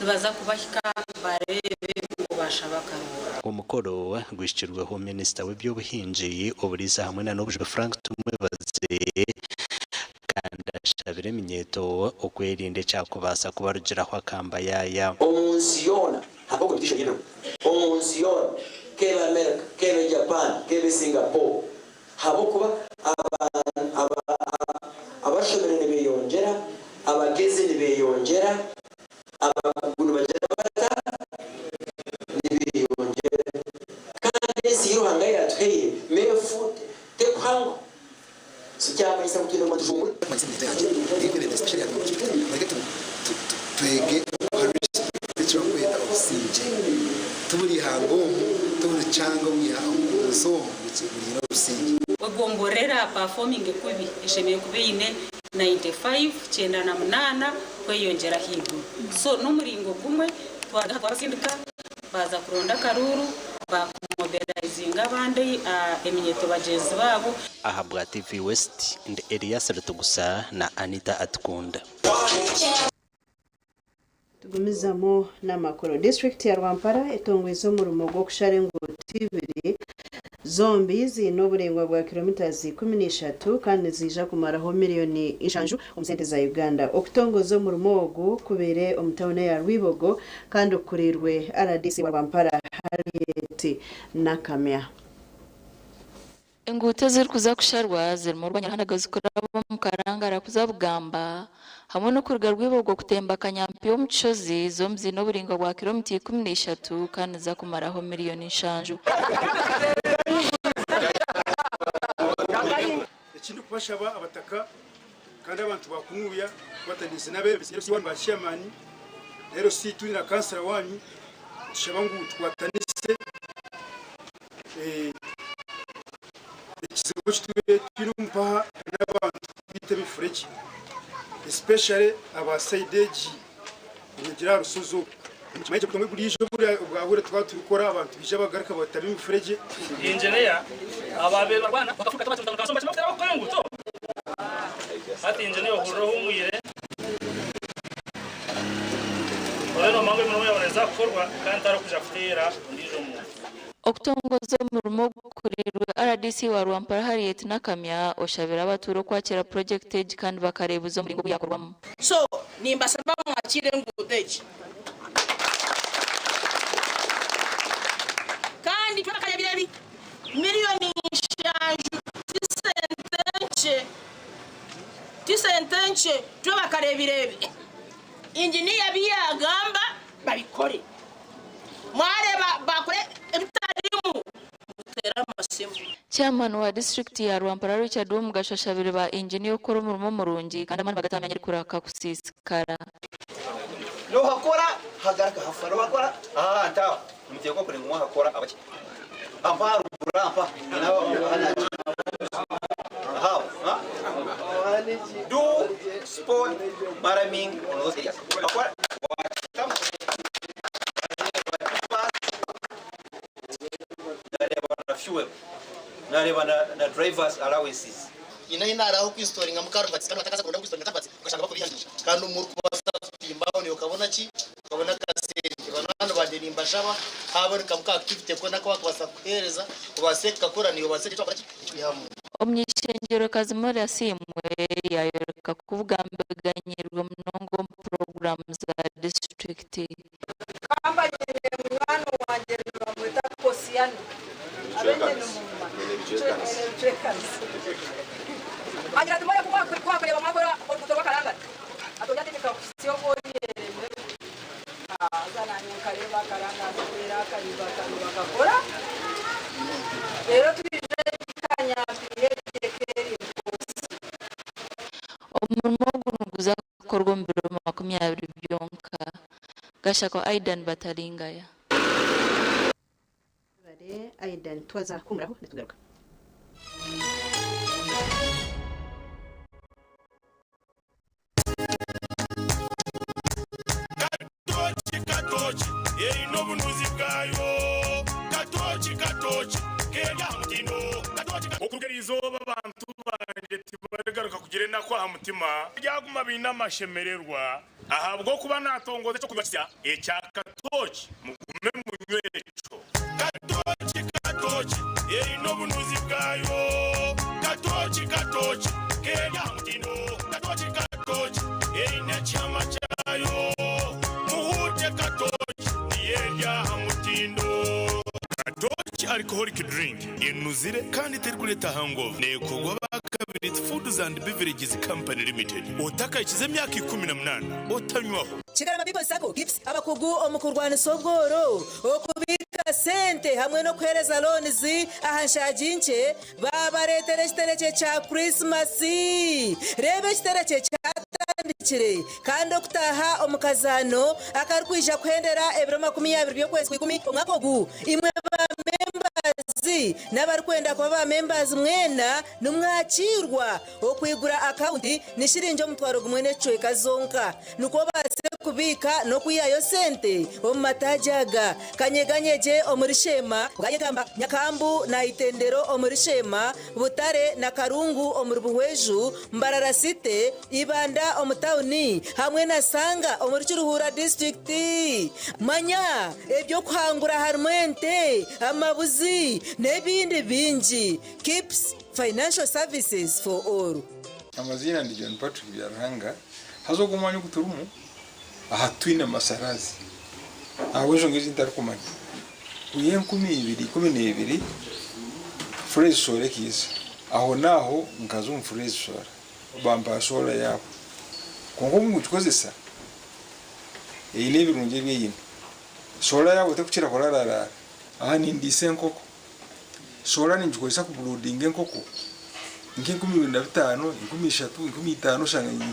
nibaza kubahika barebe kubashaba karura. Omukoro gwishirweho Minister w'Ubuhinzi Oburisa hamwe na n'Ubujuru Frank Tumwebaze kandi ashabire minyeto okwirinde cyakubasa kubarugiraho akamba yaya omunsi yona hako competition yino omunsi yona kebe America kebe Japan kebe Singapore habo kuba abashobora beyongera abageze nibeyongera abagunu bagera bata nibeyongera kandi siyo hangaira tweye mefu te kwangu cyangwa isa mukino mu tujumwe mazina yanjye ibere especially ya market twege bityo kwenda usinje tuburi hango tuburi cyangwa wiha so muri no usinje wagomborera performing kubi ishemeye kubine 95 cyenda na 8 kweyongera higo so no muringo gumwe twabasindika baza kuronda karuru bakumobilizinga abandi eminyeto bagenzi babo aha bwa TV West ndi Elias Rutugusa na Anita Atkunda tugumizamo n'amakoro district ya Rwampara etongwezo mu rumogo kusharengo tibiri zombi zino burengwa bwa kilometers 13 kandi zija kumaraho miliyoni inshanju omusente za Uganda okutongozo mu rumogo kubere omutawone ya Rwibogo kandi okurirwe RDC wa Rwampara Harriet Nakamya Ingute ziri kuza kusharwa ziri mu Rwanda handagaza kuraba mu karangara kuzabugamba hamwe no kurga Rwibogo kutemba kanyampi yo mucozi zo mzino buringo bwa kilometers 13 kandi za kumaraho miliyoni inshanju ikindi kubashaba abataka kandi abantu bakunuya batandise nabe bisi wanyu ba chairman rero si turi na kansara wanyu shaba ngo twatanise ikizigo cy'umpa n'abantu bite bifureki especially abasaideji ngira rusuzo maje kutomwe burije buri twatubikora abantu bije bagarika batabi mifurege engineer ababe barwana bakafuka tabatu kansoma cyangwa bakora nguto ati engineer uhuro humwire rero mango mu yaboneza korwa kandi ari kuja kutera ndijo mu okutongoza umurimo kurirwe RDC wa Rwampara Harriet Nakamya oshabira abaturo kwakira projected kandi bakareba uzo muringo byakorwamo so nimba saba mwakire ngudeje kandi twakaya birebi miliyoni inshanju tisentenche twabakarebirebi engineer biyagamba babikore mwareba bakore ebitarimu tera masimu Chairman wa district ya Rwampara Richard Omugashashabire ba engineer ukora umurimo murungi kandi amana bagatamenya ari kuraka kusisikara no hakora hagaraka hafara bakora nta mutiye ko kuri mwa hakora abaki amparu rampa inawo how do sport maraming on those areas akora fuel na drivers allowances inara aho kwistoringa mu car batsi kandi batakaza kurunda kwistoringa tabatsi ugashaka bakubihangisha kandi umurku basatimbaho ni ukabona ki ukabona kaseri abantu baderimba shaba habarika muka activity ko nako bakabasa kuhereza kubaseka kora niyo baseke twakora kibihamu omnyishengero kazimori asimwe yayoreka kubugambeganyirwa mnongo program za district kamba nyere mwana wanje bamwita Kosiano abende numuma agira tumaya kwa kare bamagora kutoka karanga atoja teka sio boriere azana ni kare bakaranga kubera kariba bakakora rero tubije kanya biyerekeri umurimo gunuguza korwa mbere 20 byonka gashako Aidan Batalingaya bare Aidan twaza kumuraho natugaruka katochi ino bunuzi bwayo katochi kega mutino katochi okugerizo abantu banje tibagaruka kugire nakwa mutima byaguma bina mashemererwa ahabwo kuba natongoze cyo kubatya ecya katochi mugume munywecho katochi ino bunuzi bwayo katochi kega mutino katochi ine chama chayo muhute katochi niyeya hamutindo katochi alcoholic drink inuzire kandi terkuleta hangover nekogwa bakabiri Foods and Beverages Company Limited otaka ikize myaka 18 otanywaho Kigarama People Sako Gips abakugu omukurwana sobworo okubika sente hamwe no kuhereza loans aha nshaginche babaretere ekitereke kya Christmas rebe ekitereke kyatandikire kandi okutaha omukazano akarkwija kuhendera ebiro 20 by'okwezi 10 omwaka ogu imwe ba members n'abarikwenda kuba ba members mwena numwakirwa okwigura account ni shiringi omutwaro gumwe n'ecweka zonka nuko base kubika no kuyayo sente omumatajaga kanyeganyeje omurishema gayegamba nyakambu na itendero omurishema butare na karungu omurbuhweju mbarara site ibanda omutauni hamwe na sanga omurikiruhura district manya ebyo kuhangura harmente amabuzi nebindi bingi keeps financial services for all. Amazina ndi John Patrick Byaranga hazo kumanya kuturumu ahatwina masarazi awejo ngezi ntarikumanya uye 12 fresh sore kiza aho naho nkazo fresh sore bamba sore yabo kongo mutukozesa ile birunje byine sore yabo tekukira korarara aha ni ndisenkoko sore ni njukozesa ku brooding enkoko nke 15 15 shanga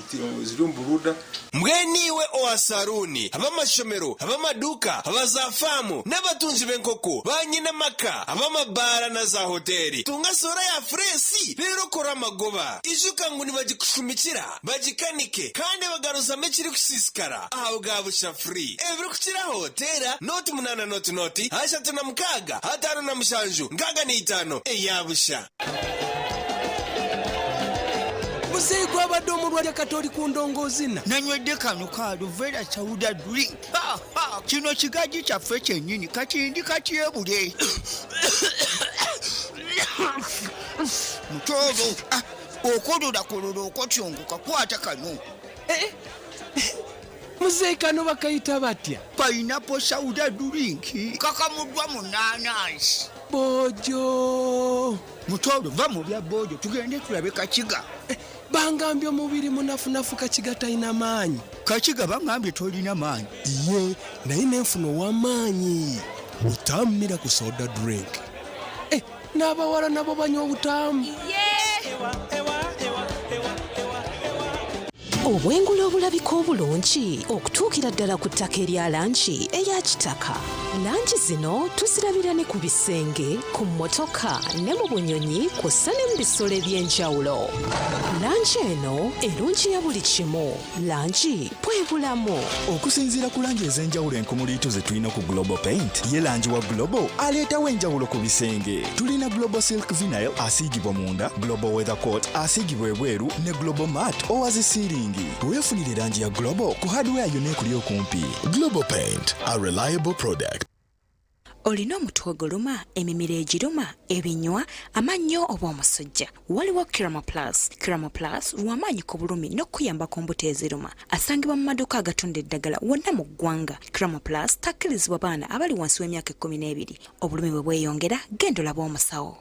ziri mburuda mweniwe oasaruni abamashomero abamaduka abazafamu n'abatunzi b'enkoko banyina maka abamabara na za hoteli tunga sora ya fresi rero kora amagoba ijuka ngo nibagikushumikira bagikanike kandi bagaruza mekiri kusisikara aho gabusha free ebiro kukira hotera noti 8 noti hashatu na mukaga hatano na mushanju ngaga ni 5 eyabusha Muzei kwa badomu rwa katoli kundongozina nanywedde kano ka Luvera Chauda drink kino kigaji kyaffe kyennyini kakindi kakyebule mutobo okolola okotyongoka kwata kano Muzei kano bakayita batya Pineapple Chauda drink kakamuddwa mu nanasi bojo mutobo va mu bya bojo tugende tulabe kakiga bangambye omubiri munafunafu kakiga talina maanyi kakiga bangambye tolina maanyi ye naye nenfuna ow'amaanyi otamira ku soda drink n'abawala nabo banywa obutamu obwengula obulabika obulungi okutuukira ddala ku ttaka erya langi eya kitaka langi zino tuzirabira ne ku bisenge ku mmotoka ne mu bunyonyi kw'ossa ne mu bisolo eby'enjawulo langi eno erungi ya buli kimu langi bwe bulamu okusinziira ku langi ez'enjawulo enkumuliito ze tulina ku Global Paint ye langi wa Global aleetawo enjawulo ku bisenge tulina Global Silk Vinyl asiigibwa munda Global Weather Coat asiigibwa ebweru ne Global Matte owazisiiringi weefunire langi ya Global ku hardware yonna ekuli okumpi. Global Paint, a reliable product. Olina omutwe oguluma, emimiro egiruma, ebinywa, amannyo oba omusujja. Waliwo Kiramo Plus. Kiramo Plus lw'amaanyi ku bulumi n'okuyamba ku mbuto eziruma. Asangibwa mu maduuka agatunda eddagala wonna mu ggwanga. Kiramo Plus takkirizibwa baana abali wansi w'emyaka 12. Obulumi bwe bweyongera genda olabe omusawo.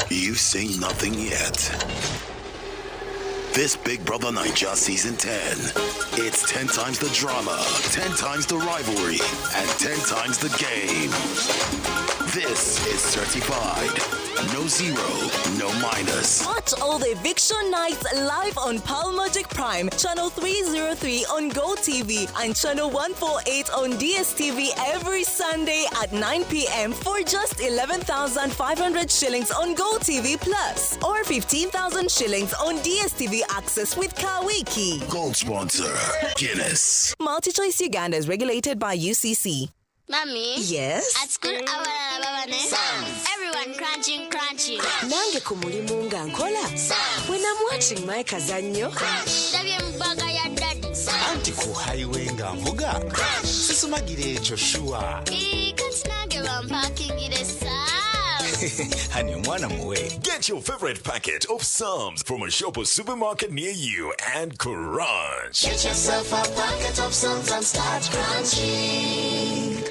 You've seen nothing yet. This Big Brother Naija Season 10. It's 10 times the drama, 10 times the rivalry, and 10 times the game. This is certified. No zero, no minus. Watch all the eviction nights live on Palmagic Prime, Channel 303 on GoTV and Channel 148 on DSTV every Sunday at 9 p.m. for just 11,500 shillings on GoTV Plus or 15,000 shillings on DSTV Access with Kawiki. Gold sponsor, Guinness. MultiChoice Uganda is regulated by UCC. Mommy? Yes? At school, everyone crunching. Nange ku mulimu nga nkola. When I'm watching my kazanyo. Anti ku highway nga mvuga. Sisumagire ekyo shuwa. Honey, mwana muwe. Get your favorite packet of Psalms from a shop or supermarket near you and crunch. Get yourself a packet of Psalms and start crunching.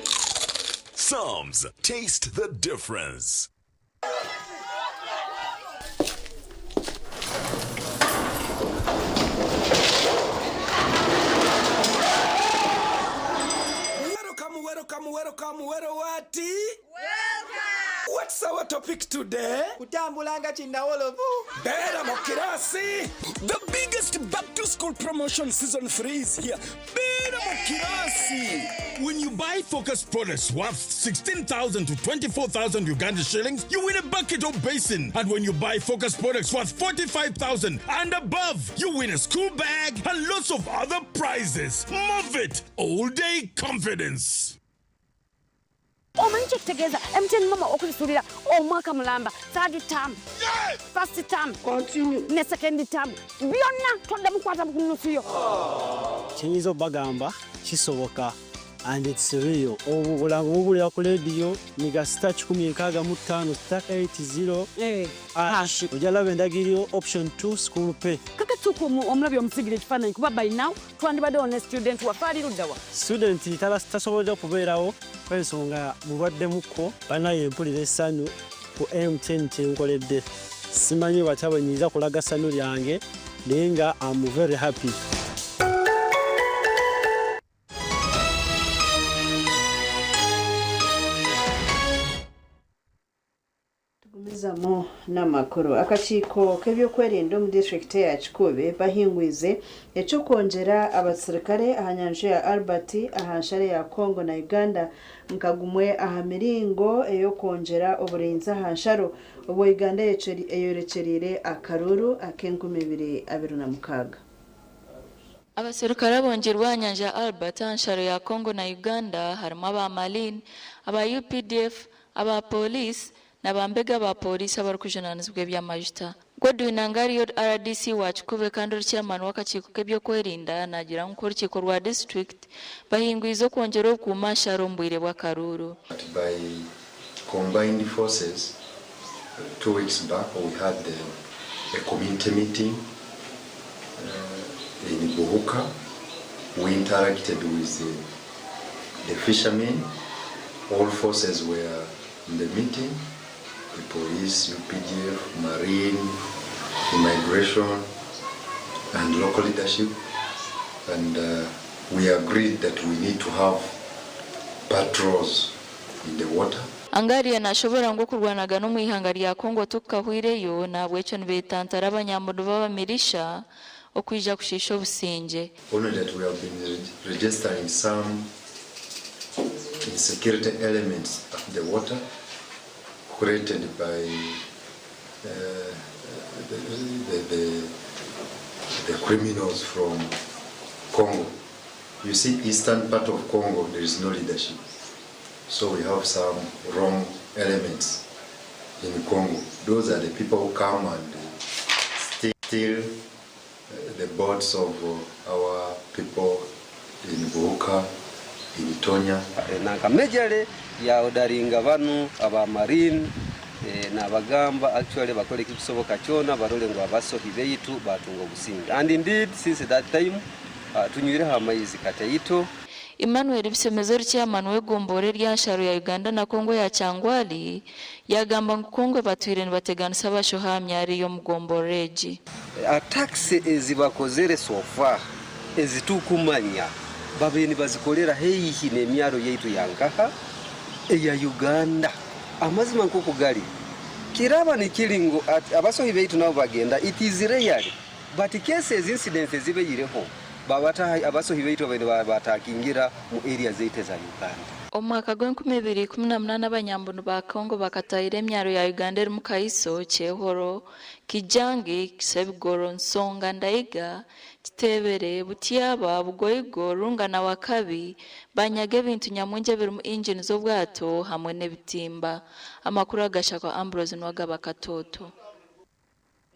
Psalms, taste the difference. welcome Wati. Welcome. What's our topic today? Kutambulanga chinawolovu. Bera mokirasi. The biggest back to school promotion season 3 is here. Bera mokirasi. When you buy Focus products worth 16,000 to 24,000 Uganda shillings, you win a bucket or basin. And when you buy Focus products worth 45,000 and above, you win a school bag and lots of other prizes. Move it! All day confidence. Omanchi kutegeza MTN mama okulisulira omwaka mulamba third term first term continue ne second term byonna todda mukwata kunusuyo Chinyizo bagamba kisoboka and it's real obulango bubulira ku radio niga star 165 star 80 hash ojala bendagiriyo option 2 school pay kaka tuko omulabi omusigire kifananyi kuba by now twandibadde on student wafali rudawa student tasobola kubeerawo kwensonga mulwadde muko banaye empulira essanyu ku MTN kyenkoledde simanyi batabo nyiza kulaga ssanyu lyange naye nga I'm very happy. Tugumizamo n'amakuru akakiiko k'ebyokwerinda mu district ya Kikobe bahingwize ekyo kwongera abasirikare aha nyanja ya Albert aha nshare ya Congo na Uganda nkagumwe aha miringo eyo kwongera oburinzi aha nsharo obwo Uganda eyorekerire akaruru ake2026. Abasirikare bongerwa nyanja ya Albert aha nsharo ya Congo na Uganda harimo aba Marine, aba UPDF, aba police n'abambega ba polisi abarukujananizwe by'amajuta Godwin Angariyo RDC wa Kikobe kandi chairman w'akakiiko k'ebyokwerinda nagira nko urukiko rwa district bahingwizo kwongera okumasha mbwire bwa Karuru. By combined forces 2 weeks back we had a community meeting in Buhuka. We interacted with the fishermen. All forces were in the meeting. The police, UPDF, Marine, immigration, and local leadership. And we agreed that we need to have patrols in the water. Angari anashobora ngo kurwanaga no mwihanga rya Kongo tukahwireyo nabwo cyo nibetantara abanyamudu babamirisha okwija kushisha obusinge. Only that we have been registering some insecurity elements of the water created by the criminals from Congo. You see, eastern part of Congo, there is no leadership. So we have some wrong elements in Congo. Those are the people who come and steal the boats of our people in Buhuka, in Tonya. Nakamejale ya odaringa banu aba Marine na bagamba actually bakole kisoboka cyona barole ngo abasohi beitu batungo businga. And indeed since that time tunywire hamayizi katayito. Emmanuel Bisemezori chairman w'egombore rya nsharo ya Uganda na Kongo ya Changwali yagamba ngo Kongo batwire nibateganisa bashohamya ari yo mugomboreji. Attacks ezibakozere sofa ezitukumanya babeni bazikolera heihi n'emyaro yaitu yankaha eya Uganda amazima nkoko gali kiraba ni kilingo abasohi beitu nabo bagenda it is rare but cases incidents zibeyireho babata abasohi beitu bene batakingira mu area zeite za Uganda. Omwaka gwa 2018 abanyambuno ba Kongo bakatayire emyaro ya Uganda mu Kaiso, Chehoro, Kijangi, Kisebigoro, Nsonga, Ndaiga, Kitebere, Butiaba, Bugoyigo, Runga na Wakabi banyage bintu nyamunje biri mu engine z'obwato hamwe n'ebitimba. Amakuru agashaka Ambrose nwagaba katoto.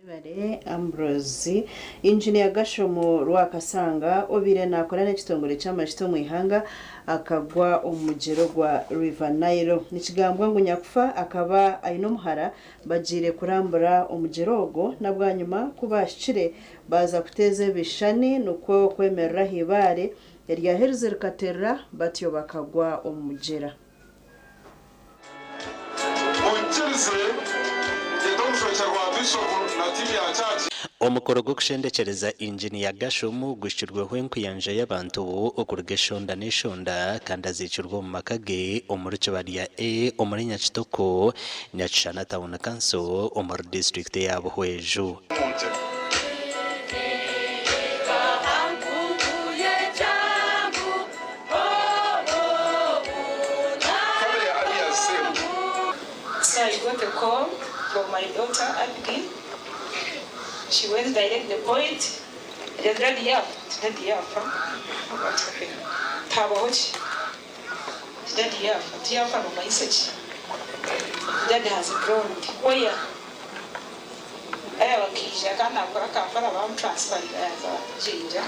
Bale Ambrose engineer gashomo rwakasanga obire nakora n'ekitongole cy'amashito mu ihanga akagwa omugero gwa River Nile nikigambwa ngo nyakufa akaba ayino muhara bagire kurambura omugero ogo nabwanyuma kubashire baza kuteze bishani nuko kwemerera hibare yari yahereze rikaterra batyo bakagwa omugera. omukoro gwokushendekereza injini ya gashomu gushyirweho enkuyanja y'abantu okuruga eshonda n'eshonda kandi azicirwa mu maka ge omuri kibali ya omuri Nyakitoko Nyakishana Town Council omuri district ya Buhweju. So I got a call from my daughter Abigail. She went direct the point. Just ready up. Ready up. Tabahochi. Ready up. Ready up on my message. Daddy has grown. Where? I have a key. I can't have a couple of transfer as a ginger.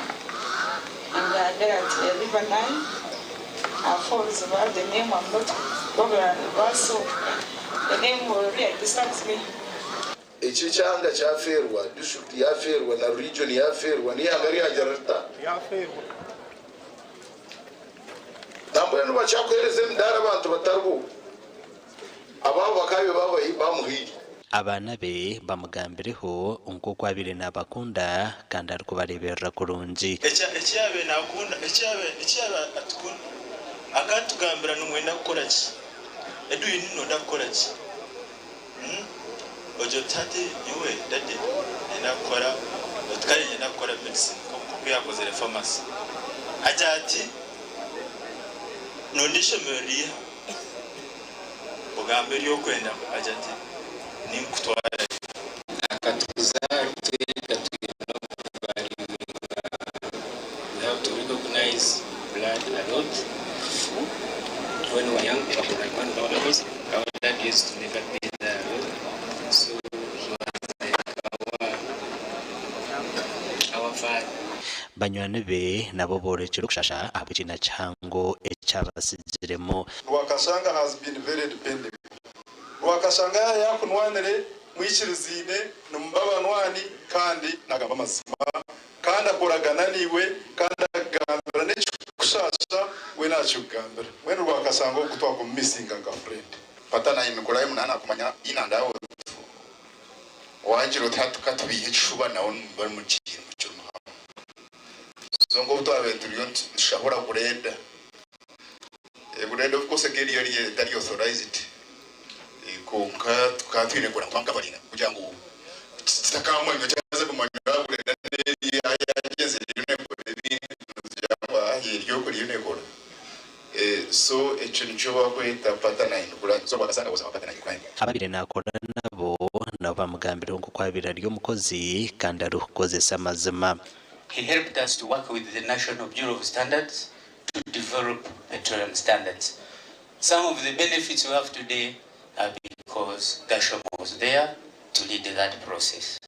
And there at River Nine. Our phones about the name of not over and also the name will really distract me. Echi changa chaferwa district yaferwa na region yaferwa ni angari hajarata yaferwa tambwe no bachakwereze ndara abantu batarwo ababo bakabe babayi bamuhiri abana be bamugambireho nk'uko abire n'abakunda kandi ari kubareberera kurungi ekyabe nakunda ekyabe atukunda akatugambira n'umwenda gukora ki eduyi nino ndakora ki ojo tati niwe dade nakora otkari nakora medicine ko yakozere pharmacy ajati nondishe meriya bugambiri yo kwenda ajati ninkutwara akatuza tweka twina bari we have to recognize blood a lot when we were young like one of levels our dad used to never be there so he was our father banywani be nabo borekera okushasha abukina kihango ekyabasiziremo. Rwakashanga has been very dependent. Rwakashanga yakunwanire mwikirizine numbabanwani kandi nagamba mazima kandi akoragana niwe kandi agambira n'ekushasha we nakugambira wene Rwakashanga okutwa ku missing nga friend patana imikora y'umunana kumanya inandawo wajiro tatukatubiye chuba nawo bari mu kintu cy'umuhamba zongo utwabenturyo shahora kureda of course again yari that authorized konka tukatwine kora kwanga barina kugira ngo titakamwe cyaze kumanyura kureda yageze rine ko byaba hiryo kuri yone kora so ekintu cyo bakwita patana indura so bakasanga bose patana ikwanye ababire nakora nabo bamugambira ngo kwabira ryo mukozi kandi ari ukozesa amazima. He helped us to work with the National Bureau of Standards to develop petroleum standards. Some of the benefits we have today are because Gashom was there to lead that process.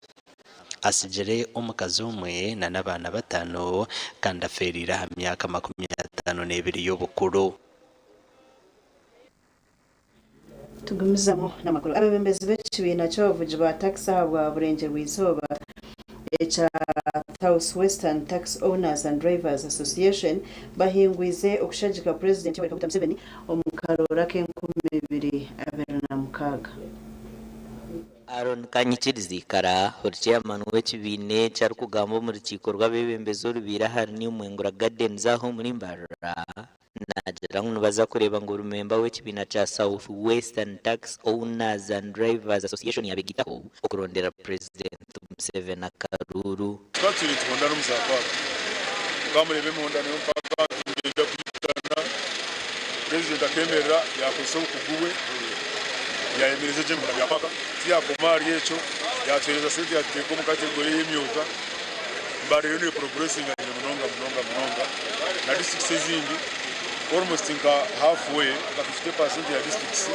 Asigere omukazi omwe na n'abaana batano kandi aferira ha myaka 52 y'obukuru. Tugumizamo n'amakuru abembezi b'ekibiina ky'abavugi ba taxi ahabwa burenge rw'izooba ekya South Western Tax Owners and Drivers Association bahingwize okushagika President Yoweri Kaguta Museveni omu karora k'2026. Aaron Kanyikirizikara chairman w'ekibiina kyari kugamba omu rukiiko rw'abebembezi orubira hari n'omwengura Gardens aho muri Mbarara nagira ngo baza kureba ngo urumemba w'ekibiina kya South Western Tax Owners and Drivers Association yabigitaho okurondera President Museveni akaruru twatiri tubonda n'umuzakwa bamurebe mu ndano mpaka tugenda kwitana President akemera yakoze ukuguwe yayemereze je mu byapaka tiyakomari yecho yatwereza sente yateko mu kategori y'imyuga mbare yo ni progressing ane munonga na district zindi almost inka halfway ka 50% ya districts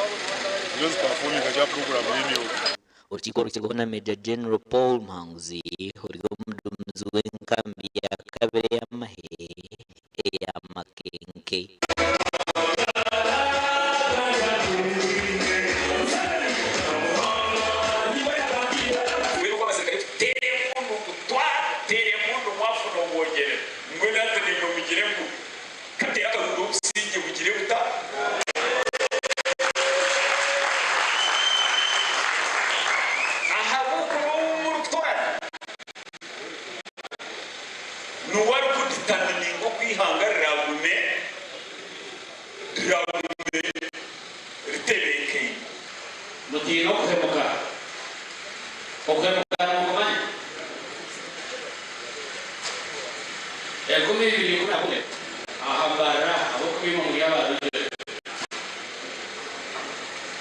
yoz performing ka program y'imyuga. Urukiko rukirwaho na Major General Paul Mhanguzi uriho umudumizi w'inkambi ya kabere y'amahe ya Makenke. ihanga riragume ritebeke mutino kuhemuka n'umugomanya yakumi bibiri kumi na kumwe ahambara abo kubima muri abantu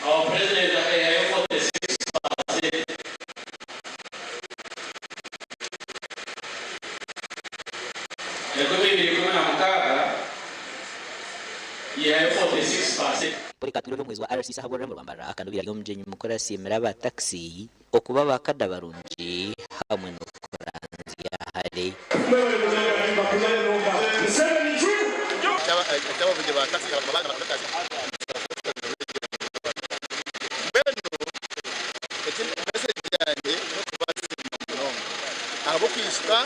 our president yayo 46% yakumi bibiri kumi na mukaga yayo 46%. Puri katuliro mwezi wa RC sahabora mu Rwanda akanubira yo mjenyi mukora simera ba taxi okuba bakada barunji hamwe no kuranzia hali cyaba vije ba taxi abana ba taxi abo kwishika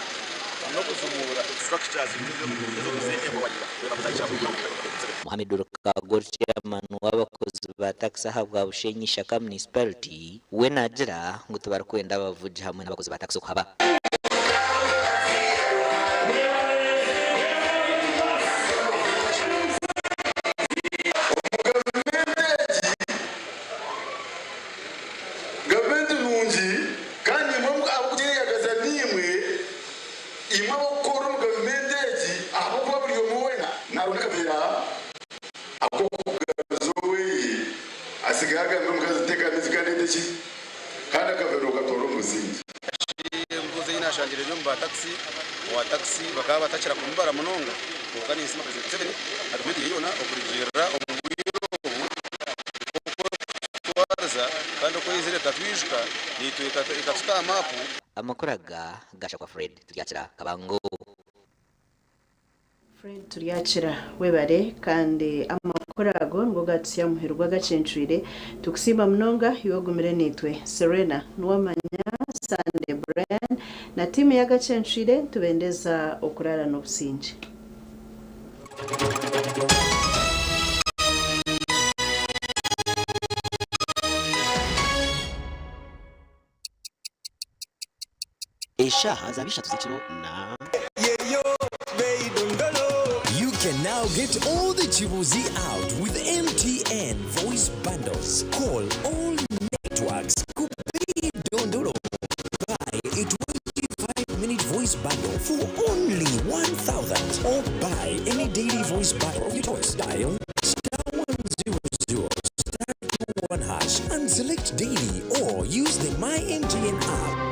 no kuzumura structures Mohamed Rukagor chairman w'abakozi ba taxi ahabwa Bushenyi Shaka municipality we nagira ngo tubara kwenda bavuje hamwe n'abakozi ba taxi kuhaba taxi wa taxi bakaba batachira kumbara munonga ukani isima president atumiti yona okurijira omwiro twarza kandi ko izire tatwishka nitu ikatusta mapu amakuraga gasha kwa Fred turyakira kabango Fred turyakira webare kandi amakurago ngo gatsiya muherwa gacencwire tukusimba mnonga yogumire nitwe Serena Nuwamanya Sande Brian na timu ya gacencwire tubendeza okurara no businje Esha hazabisha tuzikiro na You can now get all the Chibuzi out with MTN voice bundles. Call all networks. Kupi Dondolo. Buy a 25-minute voice bundle for only 1,000. Or buy any daily voice bundle of your choice. Dial *100 *21# and select daily or use the My MTN app.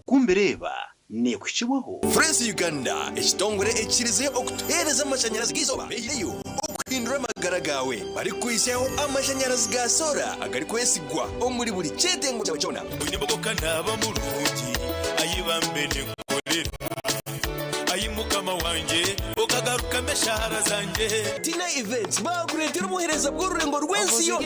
Kumbereba ne kukibaho France Uganda ekitongore ekirize okutereza amashanyarazi gizoba eyo okuhindura amagara gawe bari kwisaho amashanyarazi ga sola agari kwesigwa omuri buri kyetengo cyawe cyona Wineboka naba mulungi ayibambe ne kolera ayimukama wanje okagaruka meshahara zanje Tina Events bakuretera umuhereza bw'ururengo rwensi yo